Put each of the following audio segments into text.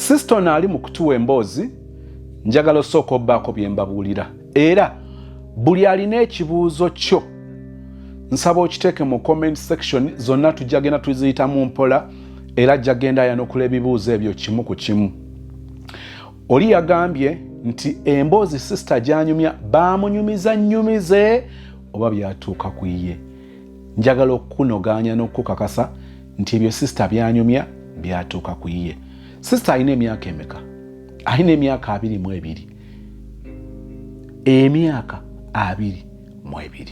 Sister ono ali mu kutuwa emboozi, njagala osooka obbaako bye mbabuulira. Era buli alina ekibuuzo kyo nsaba okiteeke mu comment section, zonna tujja genda tuziyitamu mpola era ajja genda ayanukula ebibuuzo ebyo kimu ku kimu. Oli yagambye nti emboozi sister gy'anyumya baamunyumiza nnyumize oba byatuuka ku ye. Njagala okukunoganya n'okukakasa nti ebyo sister by'anyumya byatuuka ku ye. Sister alina emyaka emeka? Alina emyaka 22. Emyaka 22.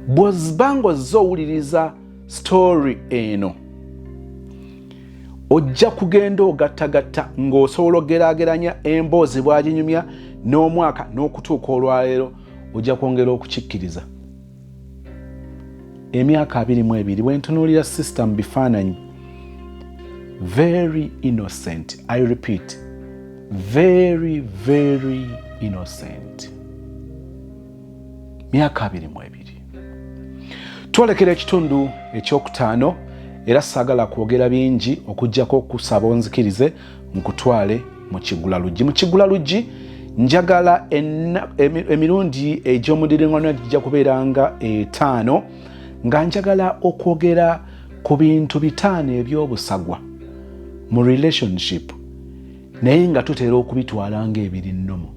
Bw'ozibanga ozze owuliriza story eno, ojja kugenda ogattagatta ng'osobola ogeraageranya emboozi bw'aginyumya n'omwaka n'okutuuka olwaleero, ojja kwongera okukikkiriza. Emyaka 22 bwe ntunuulira sister mu bifaananyi, very innocent. I repeat, very, very innocent. Myaka 22. Twolekera ekitundu ekyokutaano, era saagala kwogera bingi okuggyako okusaba onzikirize nkutwale mu Kigula-Luggi. Mu Kigula-Luggi njagala emirundi egy'omudiringanwa gijja kubeeranga 5, nga njagala okwogera ku bintu 5 eby'obusagwa mu relationship, naye nga tutera okubitwala ng'ebiri nnomo.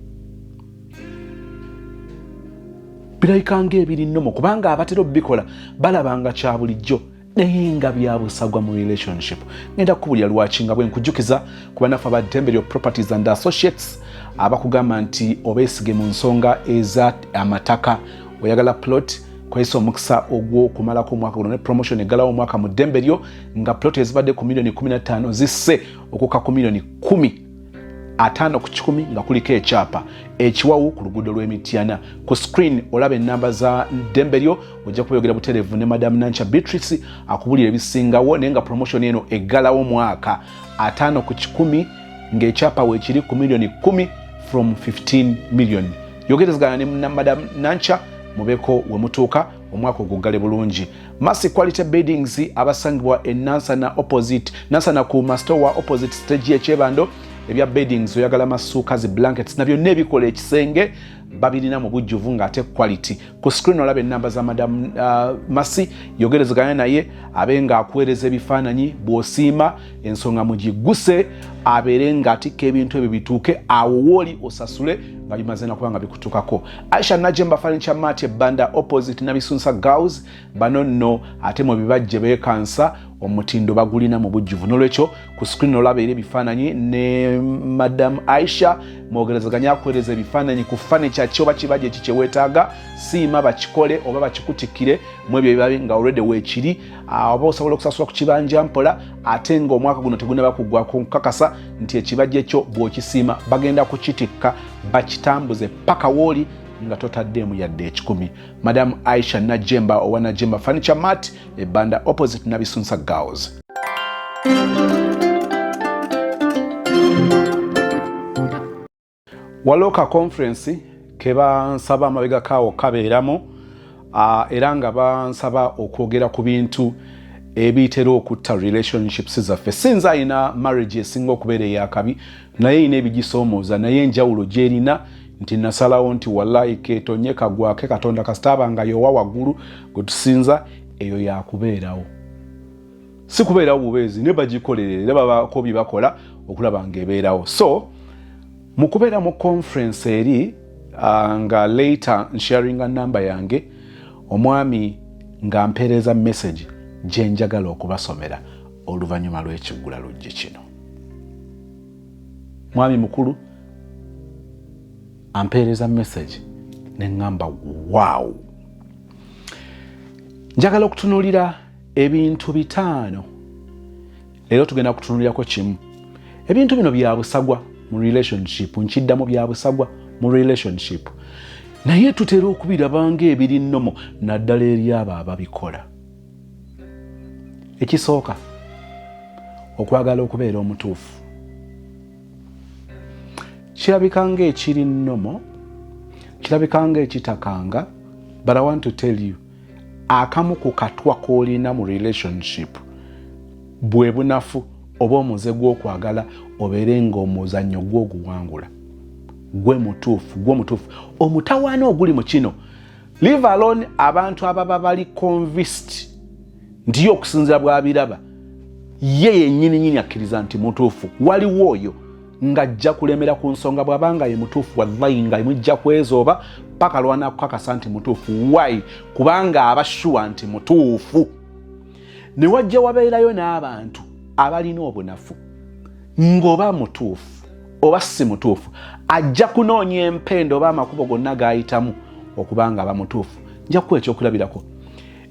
Birabika ng'ebiri nnomo kubanga abatera obubikola balabanga kya bulijjo, naye nga byabusagwa mu relationship. Ngenda kukubulira lwaki nga bwe nkujjukiza ku bannaffe aba Dembelio Properties and Associates abakugamba nti obeesige mu nsonga eza amataka, oyagala plot kwesa omukisa ogw'okumalako omwaka guno ne promotion eggalawo omwaka mu Dembelio, nga plot ezibadde ku $15,000,000 zisse okuka ku $10,000,000, 5 ku 10 nga kuliko ekyapa ekiwawu ku luguudo lw'Emityana. Ku screen olaba ennamba za Dembelio, ojja kubeyogera butereevu ne Madam Nancha Beatrice akubulira ebisingawo, naye nga promotion eno eggalawo omwaka 5 ku 10 ng'ekyapa weekiri ku $10,000,000 from 15 million. Yogerezagana ne Madam Nancha mubeko we mutuuka omwaka ogugale bulungi. Mercy Quality Beddings abasangibwa e Nansana opposite, Nansana ku Mastowa opposite stage y'Ekyebando. Ebya beddings oyagala masuuka zi blankets nabyo nebikola ekisenge babirina mu bujjuvu ng'ate quality. Ku screen olaba ennamba za Madam Mercy, yogerezaganya naye abenga akuweereza ebifaananyi bw'osiima ensonga mugiguse abeere ng'atikka ebintu ebyo bituuke awo wooli osasule nga bimaze nakuba nga bikutuukako. Aisha Najemba Furniture Mart ebbanda opposite Nabisunsa Girls, bano nno ate mu bibajje beekansa omutindo bagulina mu bujjuvu. N'olwekyo ku screen olaba era ebifaananyi ne Madam Aisha mwogerezaganya akuweereza ebifaananyi ku furniture kyoba kibajje kikyewetaaga, siima bakikole oba bakikutikire mu ebyo bibabe nga already weekiri, oba osobola okusasula ku kibanja mpola ate ng'omwaka guno tegunaba kuggwako, nkakasa nti ekibajje ekyo bw'okisiima bagenda kukitikka bakitambuze paka wooli nga totaddeemu yadde 10. Madam Aisha Najemba owa Najemba Furniture Mart ebbanda opposite Nabisunsa Girls. Waloka conference ke bansaba amabega kaawo kabeeramu, era nga bansaba okwogera ku bintu ebitera okutta relationships zaffe. Sinza alina marriage esinga okubeera eyakabi, naye ina ebigisoomooza, naye enjawulo gyerina nti nasalawo nti wallahi keetonye kagwake Katonda kasitaba nga yowa waggulu gwe tusinza, eyo yakubeerawo. Si kubeerawo bubeezi, ne bagikolere era babako bye bakola okulaba ng'ebeerawo. So mu kubeera mu conference eri nga later nsharinga namba yange, omwami nga mpeereza message gye njagala okubasomera oluvannyuma lw'Ekigula-Luggi kino. Mwami mukulu ampeereza message ne ngamba wow. Njagala okutunuulira ebintu 5. Leero tugenda kutunuulirako kimu. Ebintu bino bya busagwa mu relationship, nkiddamu bya busagwa mu relationship, naye tutera okubiraba ng'ebiri nnomo naddala eri abo ababikola. Ekisooka, okwagala okubeera omutuufu. Kirabika ng'ekiri nnomo, kirabika ng'ekitakanga, but I want to tell you, akamu ku katwa k'olina mu relationship bwe bunafu oba omuze gw'okwagala obeere ng'omuzannyo gw'oguwangula gwe mutuufu omutawaana oguli mu kino leave alone abantu ababa bali convinced nti okusinzira bw'abiraba ye yennyini akkiriza nti mutuufu waliwo oyo ng'ajja kulemera ku nsonga bw'abanga ye mutuufu wallahi nga mujja kwezooba paka lwana kukakasa nti mutuufu why kubanga abashuwa nti mutuufu ne wajja wabeerayo n'abantu abalina obunafu ng'oba mutuufu oba si mutuufu ajja kunoonya empendo oba amakubo gonna g'ayitamu okubanga aba mutuufu nja kuwa ekyokulabirako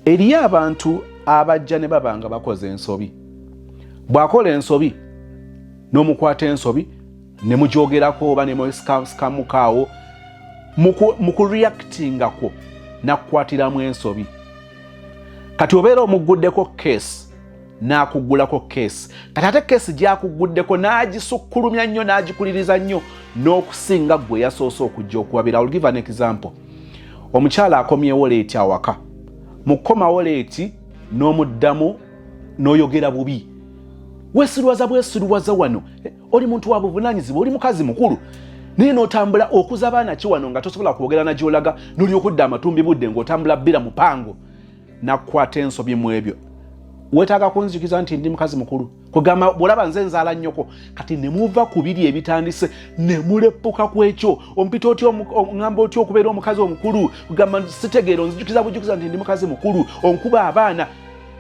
eriyo abantu abajja ne babanga bakoze ensobi bw'akola ensobi n'omukwata ensobi ne mugyogerako oba ne musikamukaawo mu kureactingako nakukwatiramu ensobi kati obeera omuguddeko keesi n'akuggulako keesi kati ate keesi gy'akuguddeko n'agisukkulumya nnyo n'agikuliriza nnyo n'okusinga gwe yasoose okujja okuwabira. I'll give an example. Omukyala akomyewo leeti awaka mu kukomawo leeti n'omuddamu n'oyogera bubi bwesiruwaza wano oli muntu wa buvunaanyizibwa oli mukazi mukulu naye n'otambula okuza abaana ki wano nga tosobola kwogera na gy'olaga n'oli okudda amatumbi budde ng'otambula bbira mupango nakukwata ensobi mu ebyo weetaaga kunzikiza nti ndi mukazi mukulu kugamba bw'olaba nze nzaala nnyoko kati ne muva ku biri ebitandise ne muleppuka ku ekyo ompita otya oŋŋamba otya okubeera omukazi omukulu kugamba sitegeero nzijukiza bujjukiza nti ndi mukazi mukulu onkuba abaana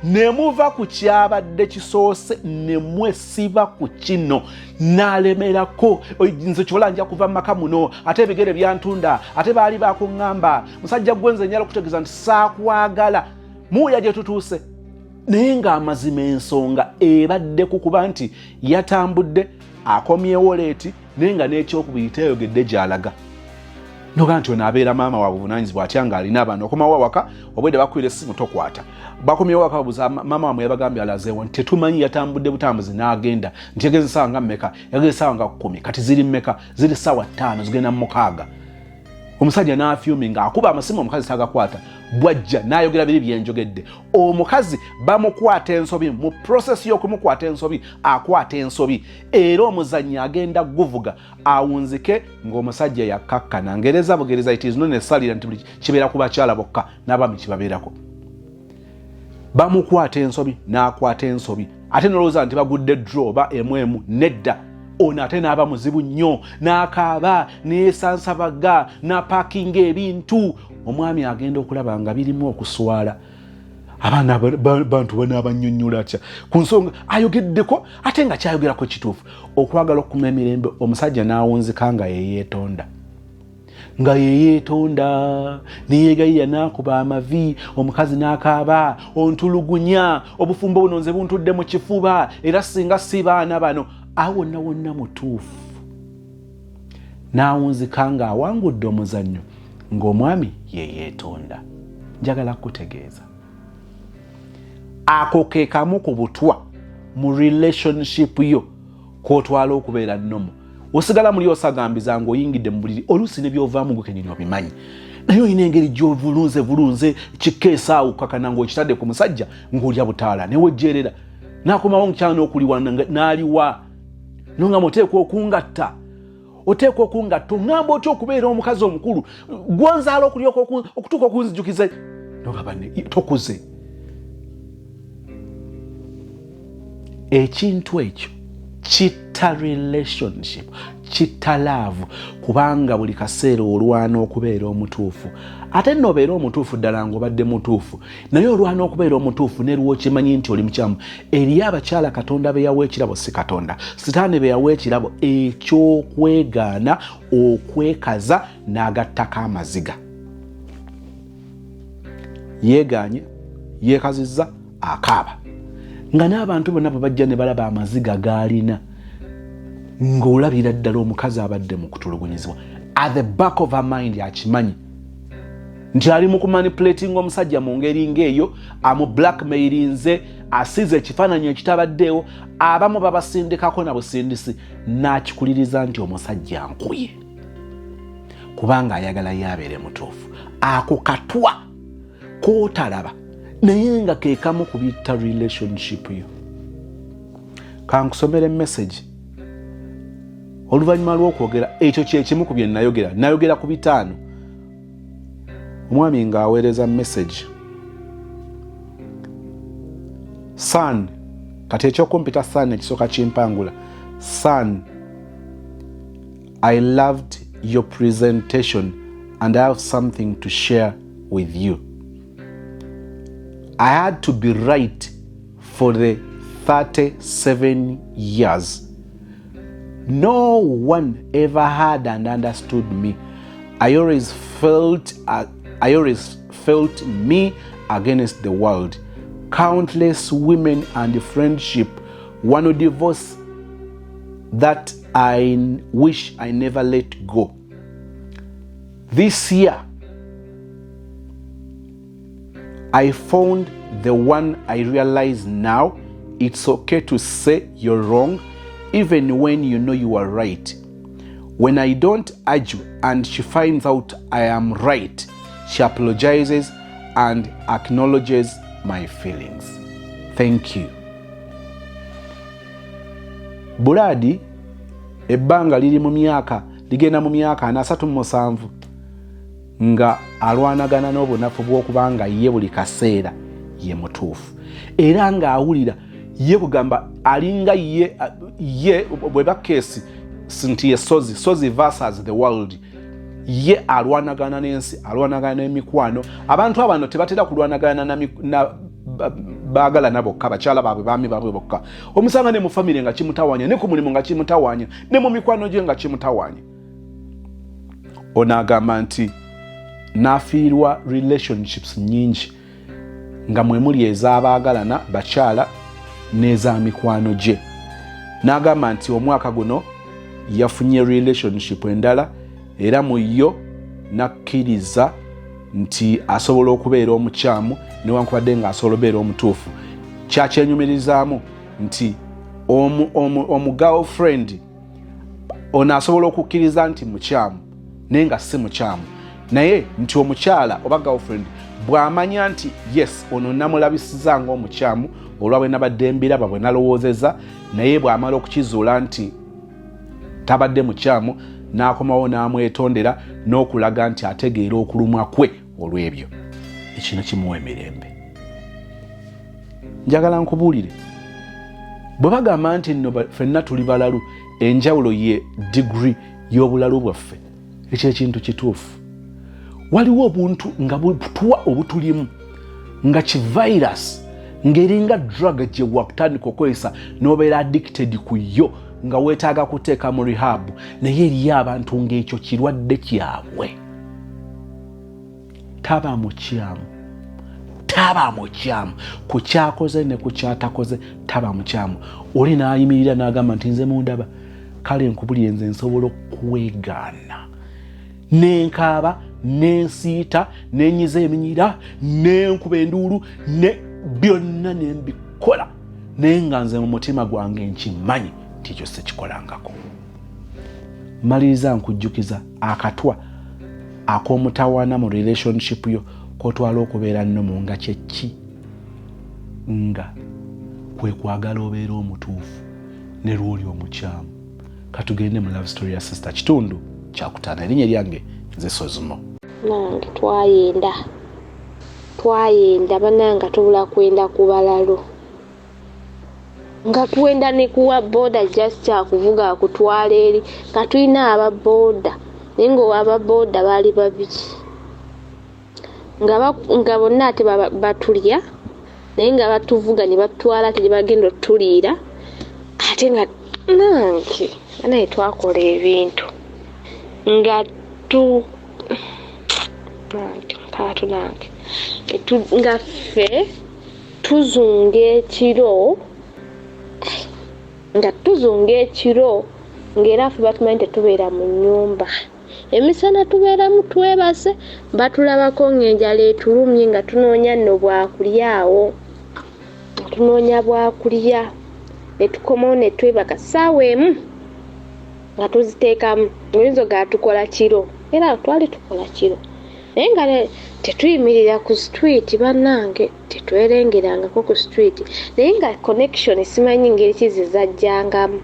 ne muva ku kyabadde kisoose ne mwesiba ku kino n'alemerako nze kyola nja kuva mu maka muno ate ebigere byantunda ate baali bakuŋŋamba musajja gwe nze nyala okutegeeza nti saakwagala muuya gye tutuuse naye ng'amazima ensonga ebadde kukuba nti yatambudde akomyewo leeti naye nga n'ekyokubiri teeyogedde gy'alaga noga nti ono abeera maama wa buvunaanyizibwa atya ng'alina abaana okomawo awaka obwedde bakwira essimu tokwata bakomyewo awaka babuuza maama wamwe yabagambye alazeewo nti tetumanyi yatambudde butambuzi n'agenda nti yageze ssaawa nga mmeka yageze ssaawa nga 10 kati ziri mmeka ziri ssaawa 5 zigenda mu 6 omusajja n'afyumi ng'akuba amasimu omukazi tagakwata bwajja n'ayogera biri byenjogedde omukazi bamukwata ensobi mu process y'okumukwata ensobi akwata ensobi era omuzannyi agenda guvuga awunzike ng'omusajja yakkakkana ngereza bugereza it is not necessarily nti buli kibeera ku bakyala bokka n'abaami kibabeerako bamukwata ensobi n'akwata ensobi ate nolowooza nti bagudde draw oba emu nedda ono ate n'aba muzibu nnyo n'akaaba neyesansabaga n'apaakinga ebintu omwami agenda okulaba nga birimu okuswala abaana bantu banaabannyonnyola atya ku nsonga ayogeddeko ate nga kyayogerako kituufu okwagala okukuma emirembe omusajja n'awunzika nga yeyeetonda neyeegayiya n'akuba amavi omukazi n'akaaba ontulugunya obufumbo buno nze buntudde mu kifuba era singa si baana bano awo wonna mutuufu n'awunzika ng'awangudde omuzannyo ng'omwami yeyeetonda. Njagala kutegeeza ako ke kamu ku butwa mu relationship yo k'otwala okubeera nnomo osigala muli osagambiza ng'oyingidde mu buliri oluusi ne by'ovaamu gwe kenyini obimanyi naye olina engeri gy'ovulunze kikeesa awo kakana ng'okitadde ku musajja ng'olya butaala newejjeerera n'akomawo omukyala n'okuliwa n'aliwa nongamba oteekwa okungatta ongamba otya okubeera omukazi omukulu gwonzaala okulyoka okutuuka okunzijukiza nogamba tokuze ekintu ekyo kitta relationship kitta love kubanga buli kaseera olwana okubeera omutuufu ate n'obeera omutuufu ddala ng'obadde mutuufu naye olwana okubeera omutuufu ne lwokimanyi nti oli mukyamu eriyo abakyala katonda be yawa ekirabo si katonda sitaani be yawa ekirabo ekyokwegaana okwekaza n'agattako amaziga yeegaanye yeekazizza akaaba nga n'abantu bonna bwe bajja ne balaba amaziga g'alina ng'olabira ddala omukazi abadde mu kutulugunyizibwa at the back of her mind akimanyi nti ali mu kumanipulatinga omusajja mu ngeri ng'eyo amu blackmailinze asize ekifaananyi ekitabaddeewo abamu babasindikako na busindisi n'akikuliriza nti omusajja nkuye kubanga ayagala yabeere mutuufu ako katwa kootalaba naye nga ke kamu kubitta relationship yo kankusomere message oluvannyuma lw'okwogera ekyo kyekimu ku bye nayogera ku 5 omwami ng'aweereza message son kati ekyokumpita son ekisooka kimpangula son I loved your presentation and I have something to share with you. I had to be right for the 37 years. No one ever had and understood me. I always felt me against the world. Countless women and friendship, one divorce that I wish I never let go. This year, I found the one I realize now. It's okay to say you're wrong, even when you know you are right. When I don't argue and she finds out I am right, she apologizes and acknowledges my feelings. Thank you. Buladi ebbanga liri mu myaka ligenda mu myaka 37 nga alwanagana n'obunafu bw'okubanga ye buli kaseera ye mutuufu era nga awulira ye kugamba alinga ye bwe bakesi nti ye sozi versus the world ye alwanagana n'ensi alwanagana n'emikwano abantu abano tebatera kulwanagana na baagala nabokka bakyala baabwe baami baabwe bokka omusanga ne mu family nga kimutawanya ne ku mulimu nga kimutawanya ne mu mikwano gye nga kimutawanya onagamba nti nafiirwa relationships nyingi nga mwe muli ez'abaagalana bakyala n'eza mikwano gye n'agamba nti omwaka guno yafunye relationship endala era mu yo nakkiriza nti asobola okubeera omukyamu newankubadde nga asobola okubeera omutuufu kyakyenyumirizaamu nti girlfriend ono asobola okukkiriza nti mukyamu naye nga si mukyamu naye nti omukyala oba girlfriend bw'amanya nti yes ono namulabisiza ng'omukyamu olwa bwe nabadde mbiraba bwe nalowoozeza naye bw'amala okukizuula nti tabadde mukyamu n'akomawo n'amwetondera n'okulaga nti ategeera okulumwa kwe olw'ebyo ekino kimuwa emirembe. Njagala nkubuulire bwe bagamba nti nno ffenna tuli balalu enjawulo ye degree y'obulalu bwaffe ekyo ekintu kituufu. Waliwo obuntu nga butuwa obutulimu nga kivirus ng'eringa drug gye wakutandika okozesa n'obeera addicted ku yo nga weetaaga kuteeka mu rehab naye eriyo abantu ng'ekyo kirwadde kyabwe. Taba mukyamu ku kyakoze ne ku kyatakoze taba mukyamu. Oli n'ayimirira n'agamba nti nze mundaba kale nkubulire nze nsobola okwegaana nenkaaba nensiita nenyiza eminyira nenkuba enduulu ne byonna nembikola naye nga nze mu mutima gwange nkimanyi nti ekyo sekikolangako. Maliriza nkujjukiza akatwa ak'omutawaana mu relationship yo kotwala okubeera nnomu nga kyeki nga kwe kwagala obeera omutuufu ne lw'oli omukyamu. Katugende mu love story ya sister Kitundu Kyakutaano. Erinnya lyange nze Sozimo. Nange twayenda bananga tubula kwenda ku balalu nga tuwenda ne kuwa boda just kyakuvuga akutwala eri nga tulina ababoda naye ng'ababoda baali babiri nga bonna ate batulya naye nga batuvuga ne batwala ate gye bagenda otuliira ate nga nange naye twakola ebintu nga nga ffe tuzunga ekiro ng'era ffe batumanyi tetubeera mu nnyumba emisana tubeeramu twebase batulabako ng'enjala etulumye nga tunoonya nno bwakulyawo tunoonya bwakulya ne tukomawo ne twebaka ssaawa emu nga tuziteekamu ng'oyinza ga tukola kiro era twali tukola kiro naye nga tetuyimirira ku street bannange, tetwerengerangako ku street, naye nga connection simanyi ngeri ki zizajjangamu.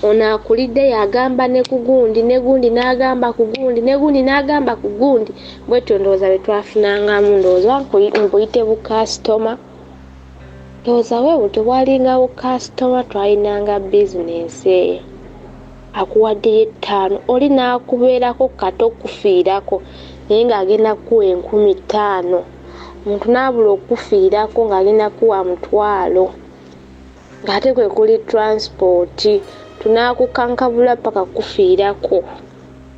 Ono akulidde yagamba ne ku gundi, ne gundi n'agamba ku gundi, ne gundi n'agamba ku gundi. Bwetyo ndowooza bwe twafunangamu, ndowooza mbuyite bukasitoma. Ndowooza weewo tewalingako bukasitoma, twalinanga bizinensi eyo. Akuwaddeyo 5 oli n'akubeerako kato okufiirako naye ng'agenda kuwa 50,000. Omuntu n'abula okufiirako ng'agenda kuwa 1,000,000. Ng'ate kwe kuli transport. Tunaakukankabula paka kufiirako.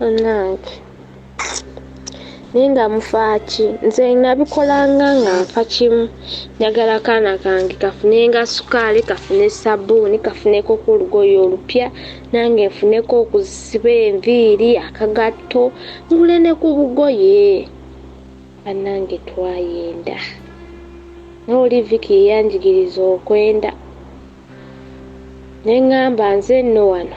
Nange naye nga mufaaki, nze nabikolanga nga nfa kimu. Njagala akaana kange kafunenga sukaali, kafune sabbuuni, kafuneko ku olugoye olupya, nange nfuneko okusiba enviiri, akagatto, ngule ne ku bugoye. Bannange twayenda. N'oli Vicky yanjigiriza okwenda. Ne ngamba nze nno wano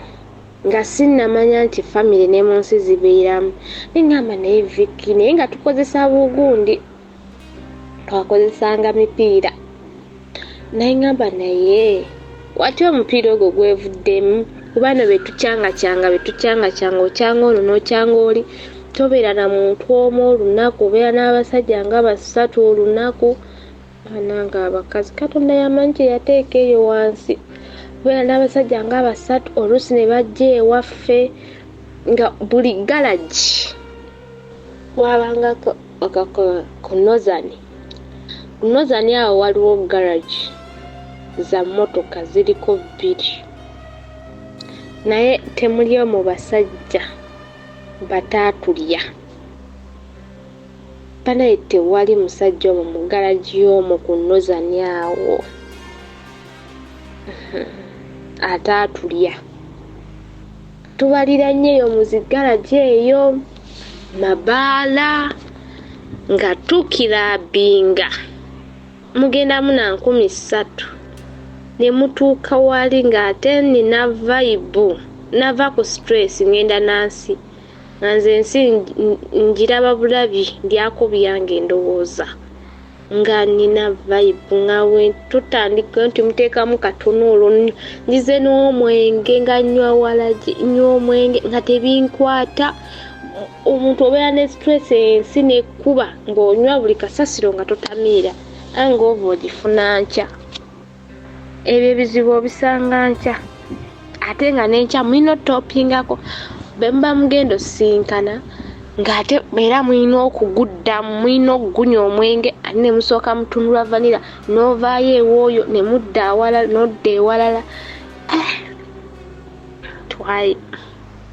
nga sinnamanya nti family ne mu nsi zibeeramu. Ne ngamba naye Vicky, naye nga tukozesa bugundi, twakozesanga mipiira. Naye ngamba naye wati omupiira ogwo gwevuddemu, kubano betucyangacyanga okyanga ono n'okyanga oli, tobeera na muntu omu olunaku, obeera n'abasajja nga 3 olunaku. Bananga abakazi Katonda yamanyi kye yateeka eyo wansi. Obeera n'abasajja nga 3 oluusi ne bajja ewaffe nga buli garage wabangako ku Nozani. Ku Nozani awo waliwo garage za mmotoka ziriko 2. Naye temuli omu basajja bataatulya. Banaye tewali musajja omwo mu garage y'omwo ku Nozani awo ataatulya. Tubalira nnyo eyo mu zigaraji eyo mabaala nga tukirabinga mugenda muna 3,000 ne mutuuka wali ng'ate nina vibe, nava ku stress ngenda nansi nga nze ensi njiraba bulabi ndyako byange ndowooza nga nina vibe nga we tutandika nti muteekamu katono olwo njize n'omwenge nga nnywa walagi nnywa omwenge nga tebinkwata. Omuntu obeera ne stress ensi nekkuba ng'onywa buli kasasiro nga totamiira anga ova ogifuna nkya. Ebyo ebizibu obisanga nkya ate nga n'enkya mulina otopingako be muba mugenda osinkana ng'ate era mulina okuguddamu, mulina okugunya omwenge ate ne musooka mutunula vanira n'ovaayo ewooyo ne mudda ewalala. Twali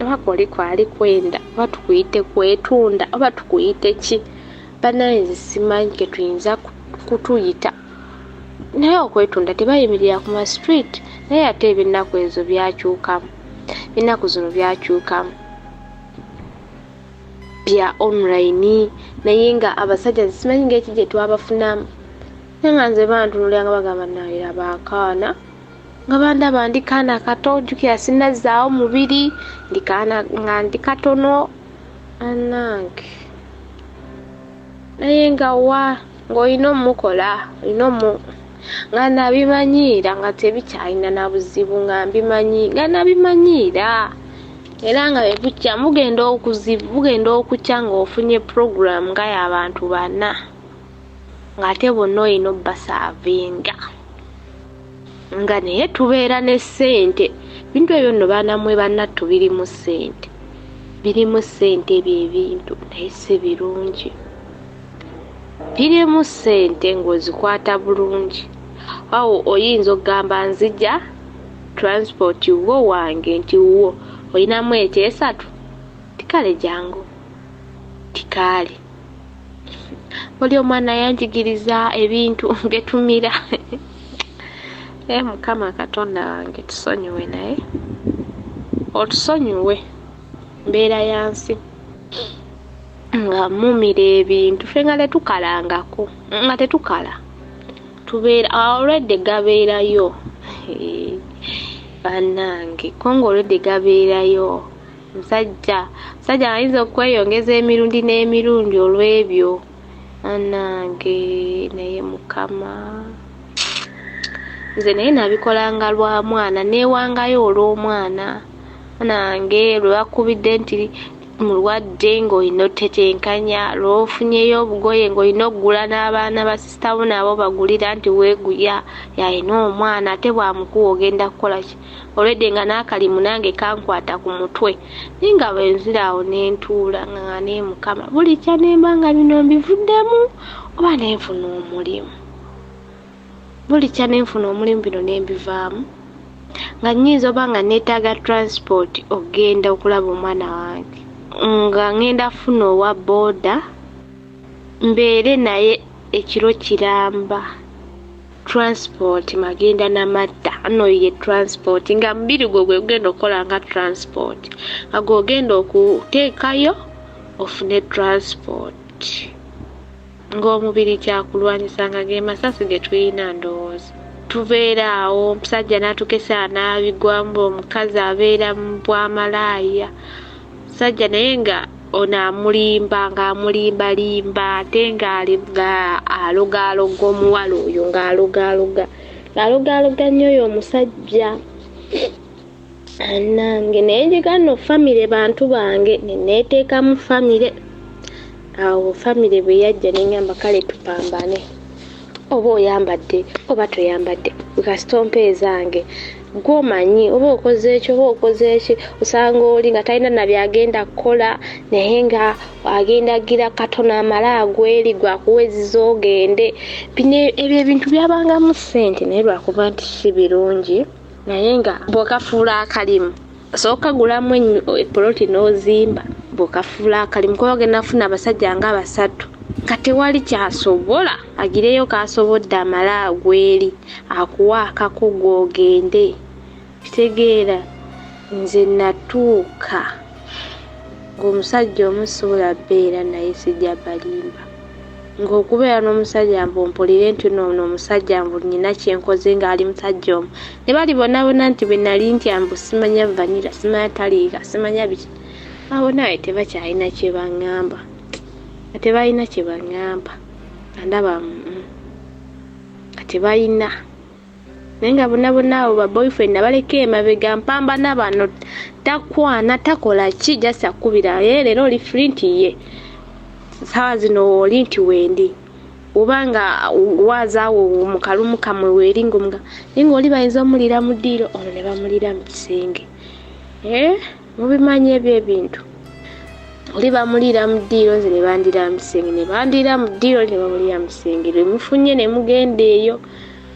oba kwali kwenda oba tukuyite kwetunda oba tukuyite ki, bannange simanyi ke tuyinza kutuyita. Naye okwetunda tebayimirira ku ma street, naye ate ebyennaku ezo byakyukamu, ennaku zino byakyukamu bya online. Naye nga abasajja simanyi ng'eki gye twabafunamu. Naye nga nze bantunulira nga bagamba nalira baakaana nga bandaba ndi kaana kato, jjukira sinnazzaawo mubiri ndi kaana nga ndi katono annange. Naye nga ng'olina omukola nga nabimanyiira nga tebikyalina na buzibu nga nabimanyiira. Era nga bebukya mugenda okukya ng'ofunye program nga y'abantu 4 ng'ate bonna olina obbasaavinga. Nga naye tubeera ne ssente. Bintu ebyo nno baanamwe bannattu birimu ssente. Birimu ssente ebyo ebintu naye si birungi. Birimu ssente ng'ozikwata bulungi. Awo oyinza okugamba nzija transport wo wange nti wo olinamu ekyesatu tikale jangu tikale. Oli omwana yanjigiriza ebintu byetumira. Mukama Katonda wange tusonyiwe naye otusonyiwe mbeera yansi nga mumira ebintu ffe nga tetukalangako nga tetukala tubeera already gabeerayo bannange kongo already gabeerayo musajja ayinza okweyongeza emirundi n'emirundi olw'ebyo anange naye mukama nze naye nabikolanga lwa mwana neewangayo olw'omwana nange lwe bakubidde nti mulwadde ng'olina otetenkanya lw'ofunyeyo obugoye ng'olina okugula n'abaana basisitawo nabo bagulira nti weeguya yalina omwana ate bwamukuwa ogenda kukola ki olwedde nga n'akalimu nange kankwata ku mutwe naye nga bwenziraawo n'entuula nga neemukama buli kya nemba nga bino mbivuddemu oba nenfuna omulimu buli kya nenfuna omulimu bino nembivaamu nga nnyinza oba nga neetaaga transport ogenda okulaba omwana wange nga ngenda funa owa boda mbeere naye ekiro kiramba transport magenda n'amatta ano ye transport nga mubiri gwe gugenda okukola nga transport nga gwogenda okuteekayo ofune transport ng'omubiri kyakulwanyisa nga ge masasi ge tulina ndowooza tubeera awo omusajja n'atukesa n'abigwamu omukazi abeera mu bwamalaaya musajja naye nga onaamulimba ng'amulimbalimba ate ng'alogaaloga omuwala oyo ng'alogaaloga nnyo oyo omusajja nange naye njigano famire bantu bange neneeteekamu famire awo famire bwe yajja neŋŋamba kale tupambane oba oyambadde oba toyambadde kasitompe ezange gw'omanyi oba okoze ekyo oba okoze eki osanga oli nga talina nabyagenda kukola naye nga agenda gira katono amala agweri gwakuweziza ogende ebyo ebintu byabangamu ssente naye lwakuba nti si birungi naye nga bw'okafuula akalimu sooka gulamu epoloti n'ozimba bw'okafuula akalimu kuba ogenda kufuna abasajja nga basatu nga tewali kyasobola agireyo kasobodde amala agweri akuwa akako gw'ogende kitegeera nze natuuka ng'omusajja omusobola beera naye sijja balimba ng'okubeera n'omusajja mpompulire nti noono omusajja mbu nnina kyenkoze ng'ali musajja omu ne bali bonabona nti bwe nali nti ambu simanya vanira simanya taliika simanya biki abo naye tebakyalina kye baŋŋamba tebalina kye baŋŋamba andaba tebalina naye nga bonna abo baboyfriend nabaleka emabega mpambana bano takwana takola ki jasa kubira leero oli free nti ye sawa zino oli nti wendi obanga wazaawo mu kalumu kamwe weeringa omuga naye ng'oli bayinza omulira mu ddiiro ono ne bamulira mu kisenge mubimanyi ebyo ebintu oli bamulira mu ddiiro nze ne bandira mu kisenge ne bandira mu ddiiro ne bamulira mu kisenge lwe mufunye ne mugenda eyo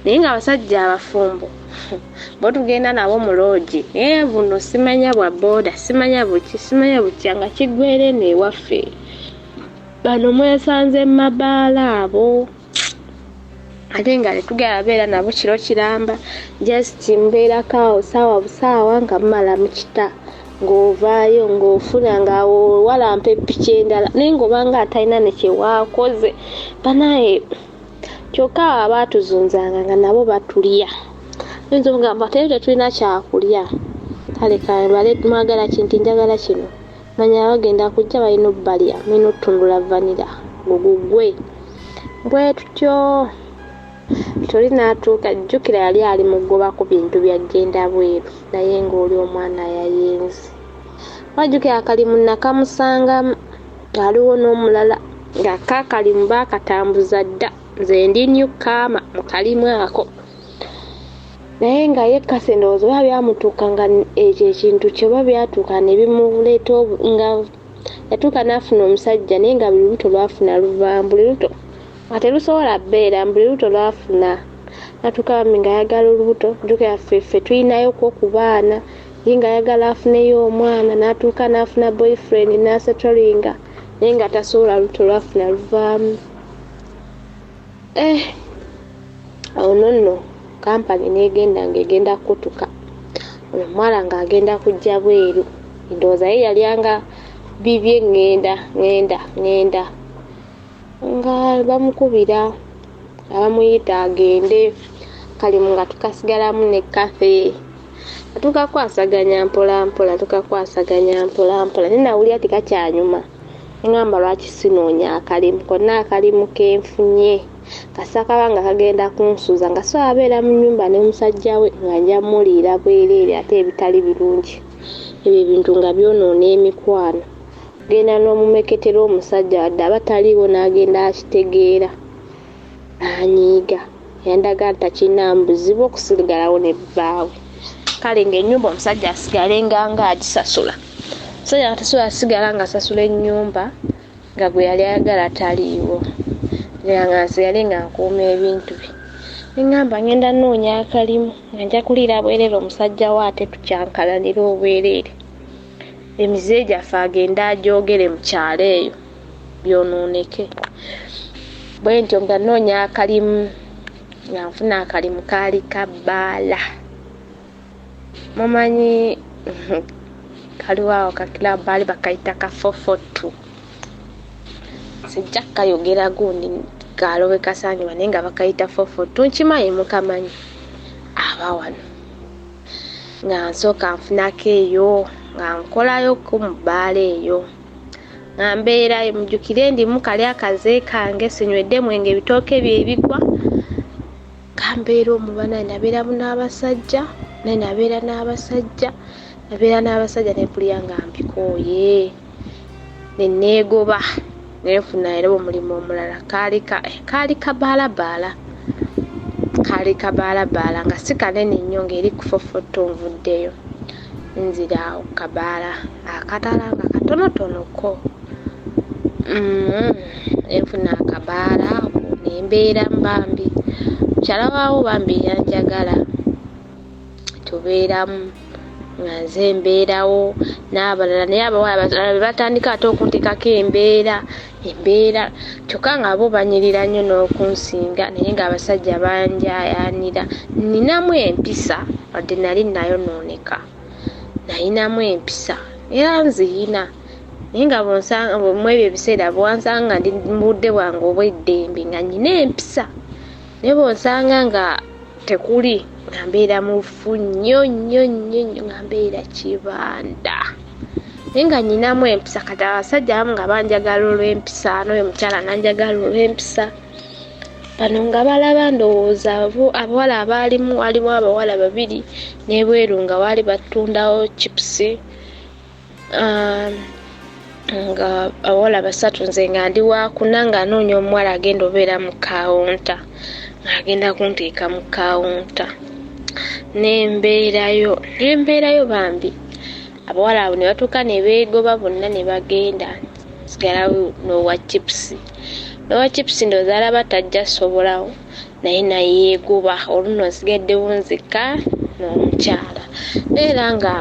naye nga abasajja abafumbo bo tugenda nabo mu loogi buno simanya bwa booda simanya buki nga kiggwere n'ewaffe bano mwesanze mu mabaala abo ate nga tetugera beera nabo kiro kiramba just mbeerako awo saawa busaawa nga mumala mu kita ng'ovaayo ng'ofuna ng'awo walampa epiki endala naye ng'obanga atalina ne kyewaakoze banaye kyokka abaatuzunzanga nga nabo batulya oyinza okugamba ate tetulina kyakulya kale kabale mwagala kinti njagala kino manya bagenda kujja balina obbalya mulina otutundula vanira gugwe bwe tutyo toli n'atuuka jjukira yali ali mugoba ku bintu byagenda bweru naye ng'oli omwana yayenze wajjukira akalimu nakamusangamu aliwo n'omulala nga kakalimu baakatambuza dda nze ndi nyukaama mu kalimu ako naye nga yekkase ndowooza oba byamutuuka nga ekyo ekintu kyoba byatuuka ne bimuleeta nga yatuuka n'afuna omusajja naye nga buli luto lwafuna luvaamu buli luto nga terusobola bbeera buli luto lwafuna natuuka bami nga ayagala olubuto jjukira ffe tulinayoku ku baana ye nga ayagala afuneyo omwana n'atuuka n'afuna boyfriend n'asetolinga naye nga tasobola luto lwafuna luvaamu awo nonno kampani n'egenda ng'egenda kutuka omuwala ng'agenda kujja bweru endowooza ye yalyanga bibye ŋŋenda nga bamukubira abamuyita agende kalimu nga tukasigalamu ne kafe tukakwasaganya mpola mpola ninawulira tikakyanyuma ngamba lwaki sinoonya akalimu konna akalimu kenfunye kasakabanga kagenda kunsuza nga so abeera mu nnyumba ne musajja we nga nja muliira bwereere ate ebitali birungi ebyo ebintu nga byonoona emikwano genda n'omumeketera omusajja wadde abataliiwo n'agenda akitegeera anyiiga yandaga ntakina buzibu okusigalawo ne bbaawe kale ng'ennyumba omusajja asigale nga agisasula omusajja atasobola asigala nga asasula ennyumba nga gwe yali ayagala taliiwo nga nsigale nga nkuuma ebintu bye neŋŋamba ngenda noonya akalimu nga nja kuliira bwereere omusajja we ate tukyankalanira obwereere emize gyaffe agenda agyogere mu kyalo eyo byonooneke bwe ntyo nga noonya akalimu nga nfuna akalimu kaali kabbaala mumanyi kaliwawo kakira baali bakayita kafofotu sijja kayogera gundi kalowe kasangibwa naye nga bakayita fofotu nkimanyi mukamanyi aba wano nga nsooka nfunako eyo nga nkolayo ku mu bbaala eyo nga mbeerayo mujjukire ndimu kali akaze kange sinywedde mwenge ebitooke bye ebigwa kambeera omuba naye nabeera n'abasajja nepulya nga mpikooye neneegoba neefuna era omulimu omulala kaali kabaalabaala nga si kanene nnyo ng'eri kufofoto nvuddeyo nzira awo kabaala akatala nga katonotonoko enfuna akabaala ako nembeera mbambi mukyala waawo bambi yanjagala tubeeramu nga nze mbeerawo n'abalala naye abawala batandika ate okuntekako embeera kyokka nga bo banyirira nnyo n'okunsinga naye ng'abasajja banjayanira ninamu empisa wadde nali nayonooneka nalinamu empisa era nziyina naye nga mu ebyo ebiseera bwansanga ndi mu budde bwange obw'eddembe nga nyina empisa naye bwonsanga nga tekuli nga mbeera mufu nnyo nga mbeera kibanda naye nga nyinamu empisa kati abasajja abamu nga banjagala olw'empisa n'oyo mukyala nanjagala olw'empisa bano nga balaba ndowooza abawala abaalimu walimu abawala babiri n'ebweru nga waali batundawo chipusi nga abawala basatu nze nga ndi wakuna nga anoonya omuwala agenda obeera mu kawunta ng'agenda kunteeka mu kawunta nembeerayo bambi abawala abo ne batuuka ne beegoba bonna ne bagenda sigalawo n'owa chipusi ndowooza alaba tajja sobolawo naye nayeegoba oluno nsigaddewo nzika n'omukyala era nga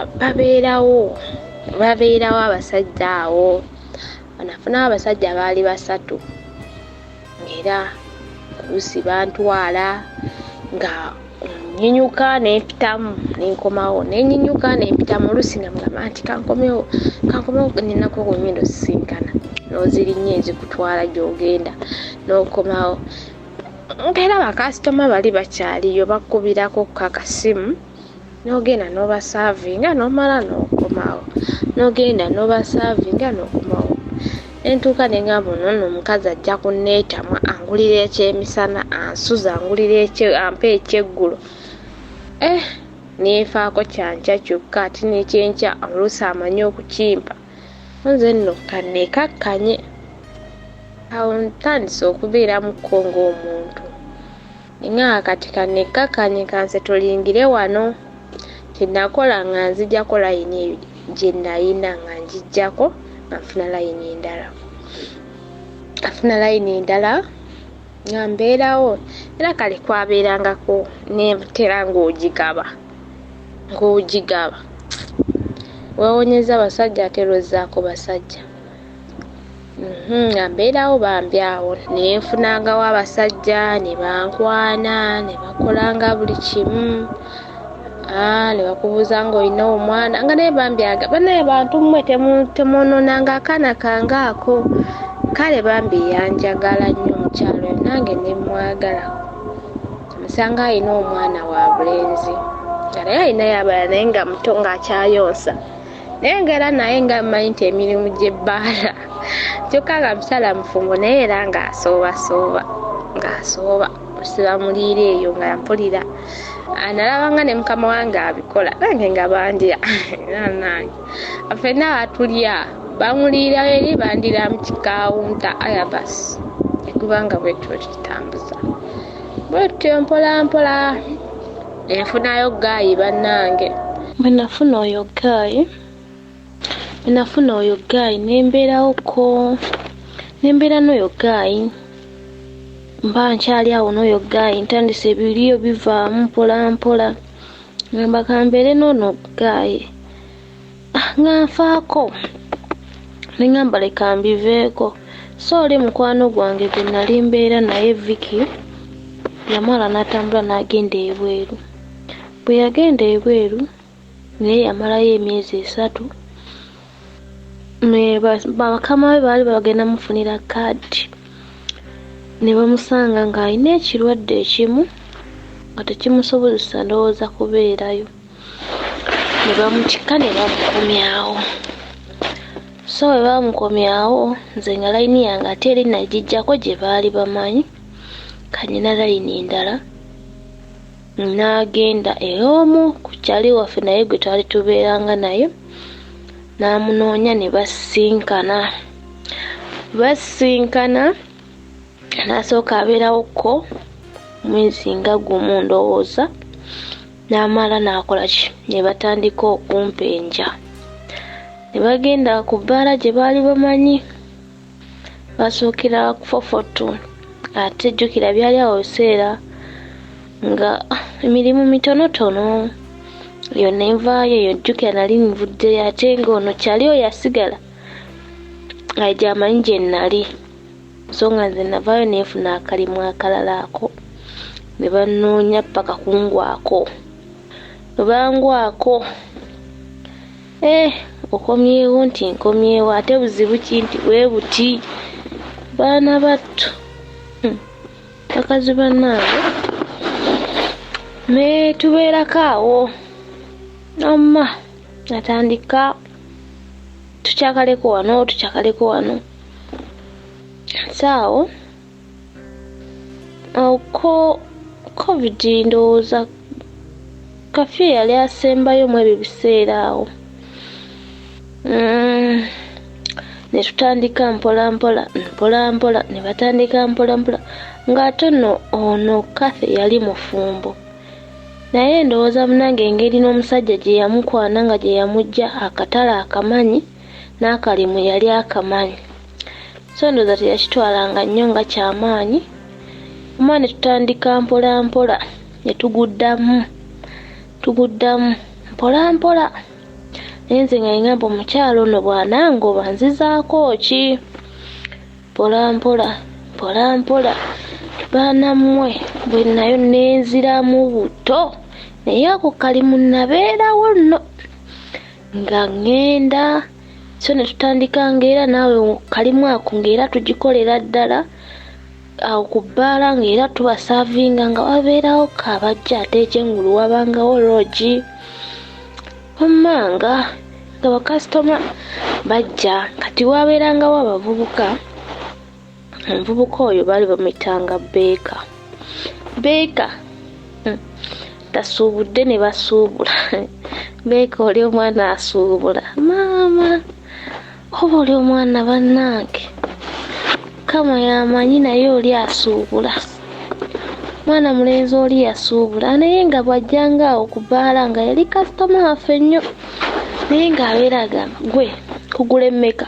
babeerawo abasajja awo banafunawo abasajja baali basatu ng'era oluusi bantwala nga nyinyuka nempitamu nenkomawo nenyinyuka nempitamu oluusi nga mugamba nti kankomewo nenako kunyindo sisinkana n'ozirinya ezikutwala gy'ogenda n'okomawo ngaera bakasitoma bali bakyaliyo bakubirako kakasimu n'ogenda n'obasaavinga n'omala n'okomawo n'ogenda n'obasaavinga n'okomawo entuuka nengamba ono omukazi ajja kunneetamwa angulira ekyemisana ansuza angulira ampa ekyeggulo neefaako kyankya kyokka ati n'ekyenkya oluusi amanye okukimpa nze nno kanneekakkanye awo ntandise okubeera muko ng'omuntu nga kati kanneekakkanye kanse tolingire wano kyenakola nga nzijjako layini eyo gye nayina nga njijjako afuna layini endala nga mbeerawo era kale kwabeerangako netera ng'ogigaba wewonyeza abasajja aterozzaako basajja nga mbeerawo bambi awo nenfunangawo abasajja ne bankwana ne bakolanga buli kimu ne bakubuuza ng'olina omwana nga naye bambi banaye bantu mmwe temunoonanga akaana kange ako kale bambi yanjagala nnyo omukyalo nange ne mwagala musanga alina omwana wa bulenzi nga naye alinayo abala naye nga muto ng'akyayonsa naye nga era naye nga mmanyi nti emirimu gy'ebbaala kyokka nga musala mufumbo naye era ng'asooba sibamuliira eyo nga mpulira nalabanga ne mukama wange abikola nange nga bandira nange ffenna batulya bamuliira eri bandira mu kikawunta ayabasi ekubanga bwetyo kitambuza bwetyo mpola enfunayo gaayi bannange bwe nafuna oyo gaayi nembeera n'oyo gaayi mba nkyali awo n'oyo gaayi ntandise ebiriyo bivaamu mpola ngamba kambeere n'ono gaayi nga nfaako nengamba leka mbiveeko so oli mukwano gwange gwe nali mbeera naye Vicky yamala n'atambula n'agenda ebweru bwe yagenda ebweru naye yamalayo emyezi 3 bakama be baali bagenda mufunira kaadi ne bamusanga ng'alina ekirwadde ekimu nga tekimusobozesa ndowooza kubeerayo ne bamutikka ne bamukomyawo so bwe bamukomyawo nze nga layini yange ate eri nagijjako gye baali bamanyi kanyina layini ndala n'agenda ey'omu ku kyali waffe naye gwe twali tubeeranga naye n'amunoonya ne basinkana n'asooka abeerawokko mwezi nga gumu ndowooza n'amala n'akola ki ne batandika okumpenja ne bagenda ku bbaala gye baali bamanyi basookera ku Fofotu ate jjukira byali awo biseera nga emirimu mitonotono yonna envaayo eyo jjukira nali nvuddeyo ate ng'ono kyali oyo yasigala aja amanyi gye nnali so nga nze navaayo neefuna akalimu akalala ako ne bannoonya paka kungwako bwe bangwako okomyewo nti nkomyewo ate buzibu ki nti bwe buti baana battu bakazi bannange ne tubeerako awo amma atandika tukyakaleko wano saawo covid ndowooza kafyu yali asembayo mu ebyo biseera awo ne tutandika mpola ne batandika mpola ng'ate ono Kathy yali mufumbo naye ndowooza munange engeri n'omusajja gye yamukwana nga gye yamugja akatala akamanyi n'akalimu yali akamanyi so ndowooza teyakitwalanga nnyo nga kyamaanyi omwana ne tutandika mpola ne tuguddamu mpola naye nze nga ngamba omukyalo ono bw'ananga oba nzizaako ki mpola baana mmwe bwe nayo nenziramu buto naye ako kalimu nabeerawo nno nga ŋŋenda so ne tutandika ng'era naawe kalimu ako ng'era tugikolera ddala awo ku bbaala ng'era tubasaavinga nga wabeerawo kabajja ate ekyengulu wabangawo loogi wammanga nga bakasitoma bajja kati wabeerangawo abavubuka omuvubuka oyo baali bamuyitanga beeka tasuubudde ne basuubula beeka oli omwana asuubula maama oba oli omwana bannange kama yamanyi naye oli asuubula mwana mulenzi oli yasuubula naye nga bw'ajjanga awo ku bbaala nga yali kasitoma waffe nnyo naye ng'abeera agamba gwe kugula emmeka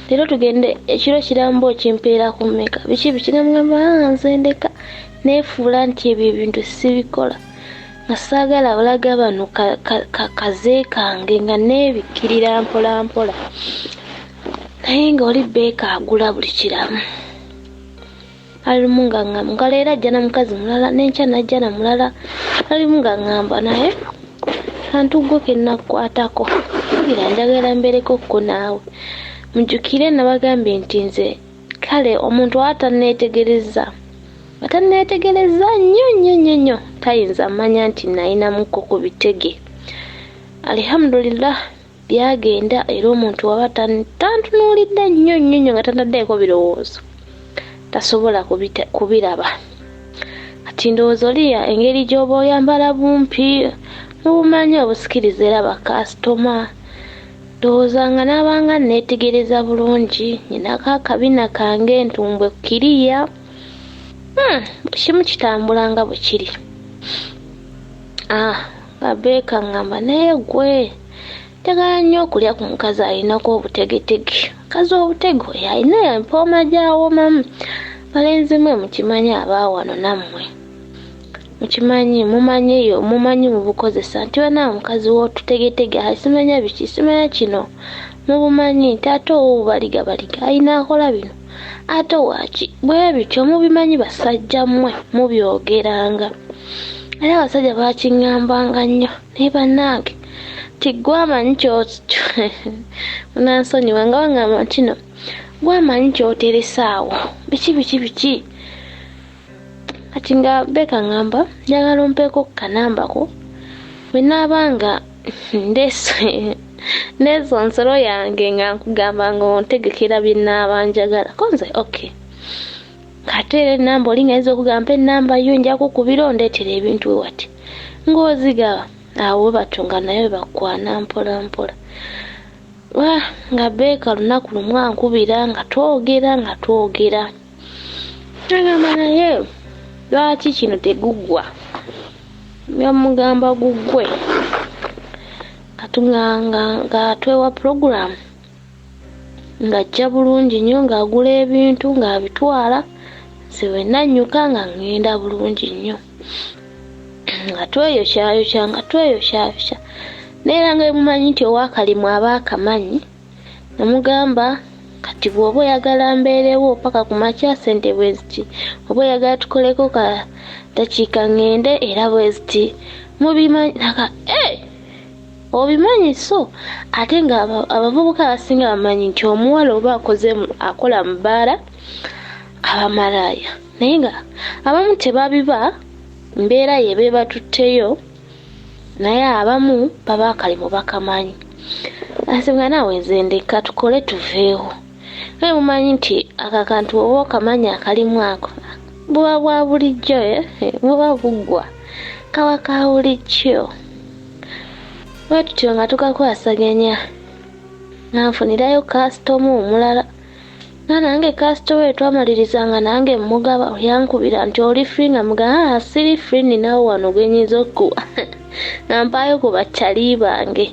leero tugende ekiro kirambo okimpeera ku mmeka biki namugamba nze ndeka neefuula nti ebyo ebintu sibikola nga saagala balaga bano kaze kange nga neebikkirira mpola naye nga oli beeka agula buli kiramu alimu nga ŋŋamba nga leero ajja na mukazi mulala n'enkya najja na mulala alimu nga ŋŋamba naye kantu gwe ke nnakukwatako ira njagala mberekokko naawe mujjukire nabagambye nti nze kale omuntu atanneetegereza Atanetegereza nnyo tayinza manya nti nayinamuko ku bitege. Alhamdulillah byagenda era omuntu waba tantunuulidde nnyo nga tanaddeeko birowoozo tasobola kubiraba. Kati ndowooza oliya engeri gy'oba oyambala bumpi mubumanyi obusikiriza era bakasitoma. Ndowooza nga naabanga neetegereza bulungi nyinako akabina kange entumbwe kiriya. Kimu kitambula nga bwe kiri. Babeeka ngamba naye gwe njagala nnyo okulya ku mukazi alinako obutegetege. Mukazi obutego alina empooma gy'awomamu. Balenzi mwe mukimanyi abaawano nammwe mumanyi mubukozesa nti wana omukazi w'otutegetege simanya biki simanya kino mubumanyi nti ate obubaliga alina akola bino ate waki bwe bityo mubimanyi basajja mmwe mubyogeranga. Era abasajja bakiŋŋambanga nnyo naye bannange ti gwe amanyi munansonyiwa nga baŋŋamba kino gwe amanyi kyoteresaawo biki. Kati nga Beka ŋŋamba njagala ompeeko kanambako bwe naabanga ndeeso nsolo yange nga nkugamba nga ontegekera bye naaba njagala konze kate era ennamba olinga ayinza okugamba ennamba yo nja kukubira ondeetera ebintu wewati ng'ozigaba awo batunga nayo bakwana mpola nga Beka lunaku lumu ankubira nga twogera agamba naye lwaki kino tegugwa byamugamba gugwe nga twewa program ng'ajja bulungi nnyo ng'agula ebintu ng'abitwala siwe nanyuka nga ngenda bulungi nnyo nga tweyokyayokya naye nga mumanyi nti owakalimu aba akamanyi namugamba kati bw'oba oyagala mbeerewo paka ku makya sente bweziti oba oyagala tukoleko ka dakiika ngende era bweziti mubimanyi obimanyi so ate nga abavubuka abasinga bamanyi nti omuwala oba akola mu bbaala abamalaaya naye nga abamu tebabiba mbeera ye beebatutteyo naye abamu baba akalimu bakamanyi. Asinga naawe nze ndeka tukole tuveewo naye mumanyi nti akakantu oba okamanya akalimu ako buba bwa bulijjo buba buggwa kaba ka bulijjo. Bwe tutyo nga tukakwasaganya nanfunirayo kasitoma omulala nange kasitoma etwamalirizanga nange mugaba yankubira nti oli free nga mugamba siri free ninawo wano gwenyinza okuwa nga mpaayo ku bakyali bange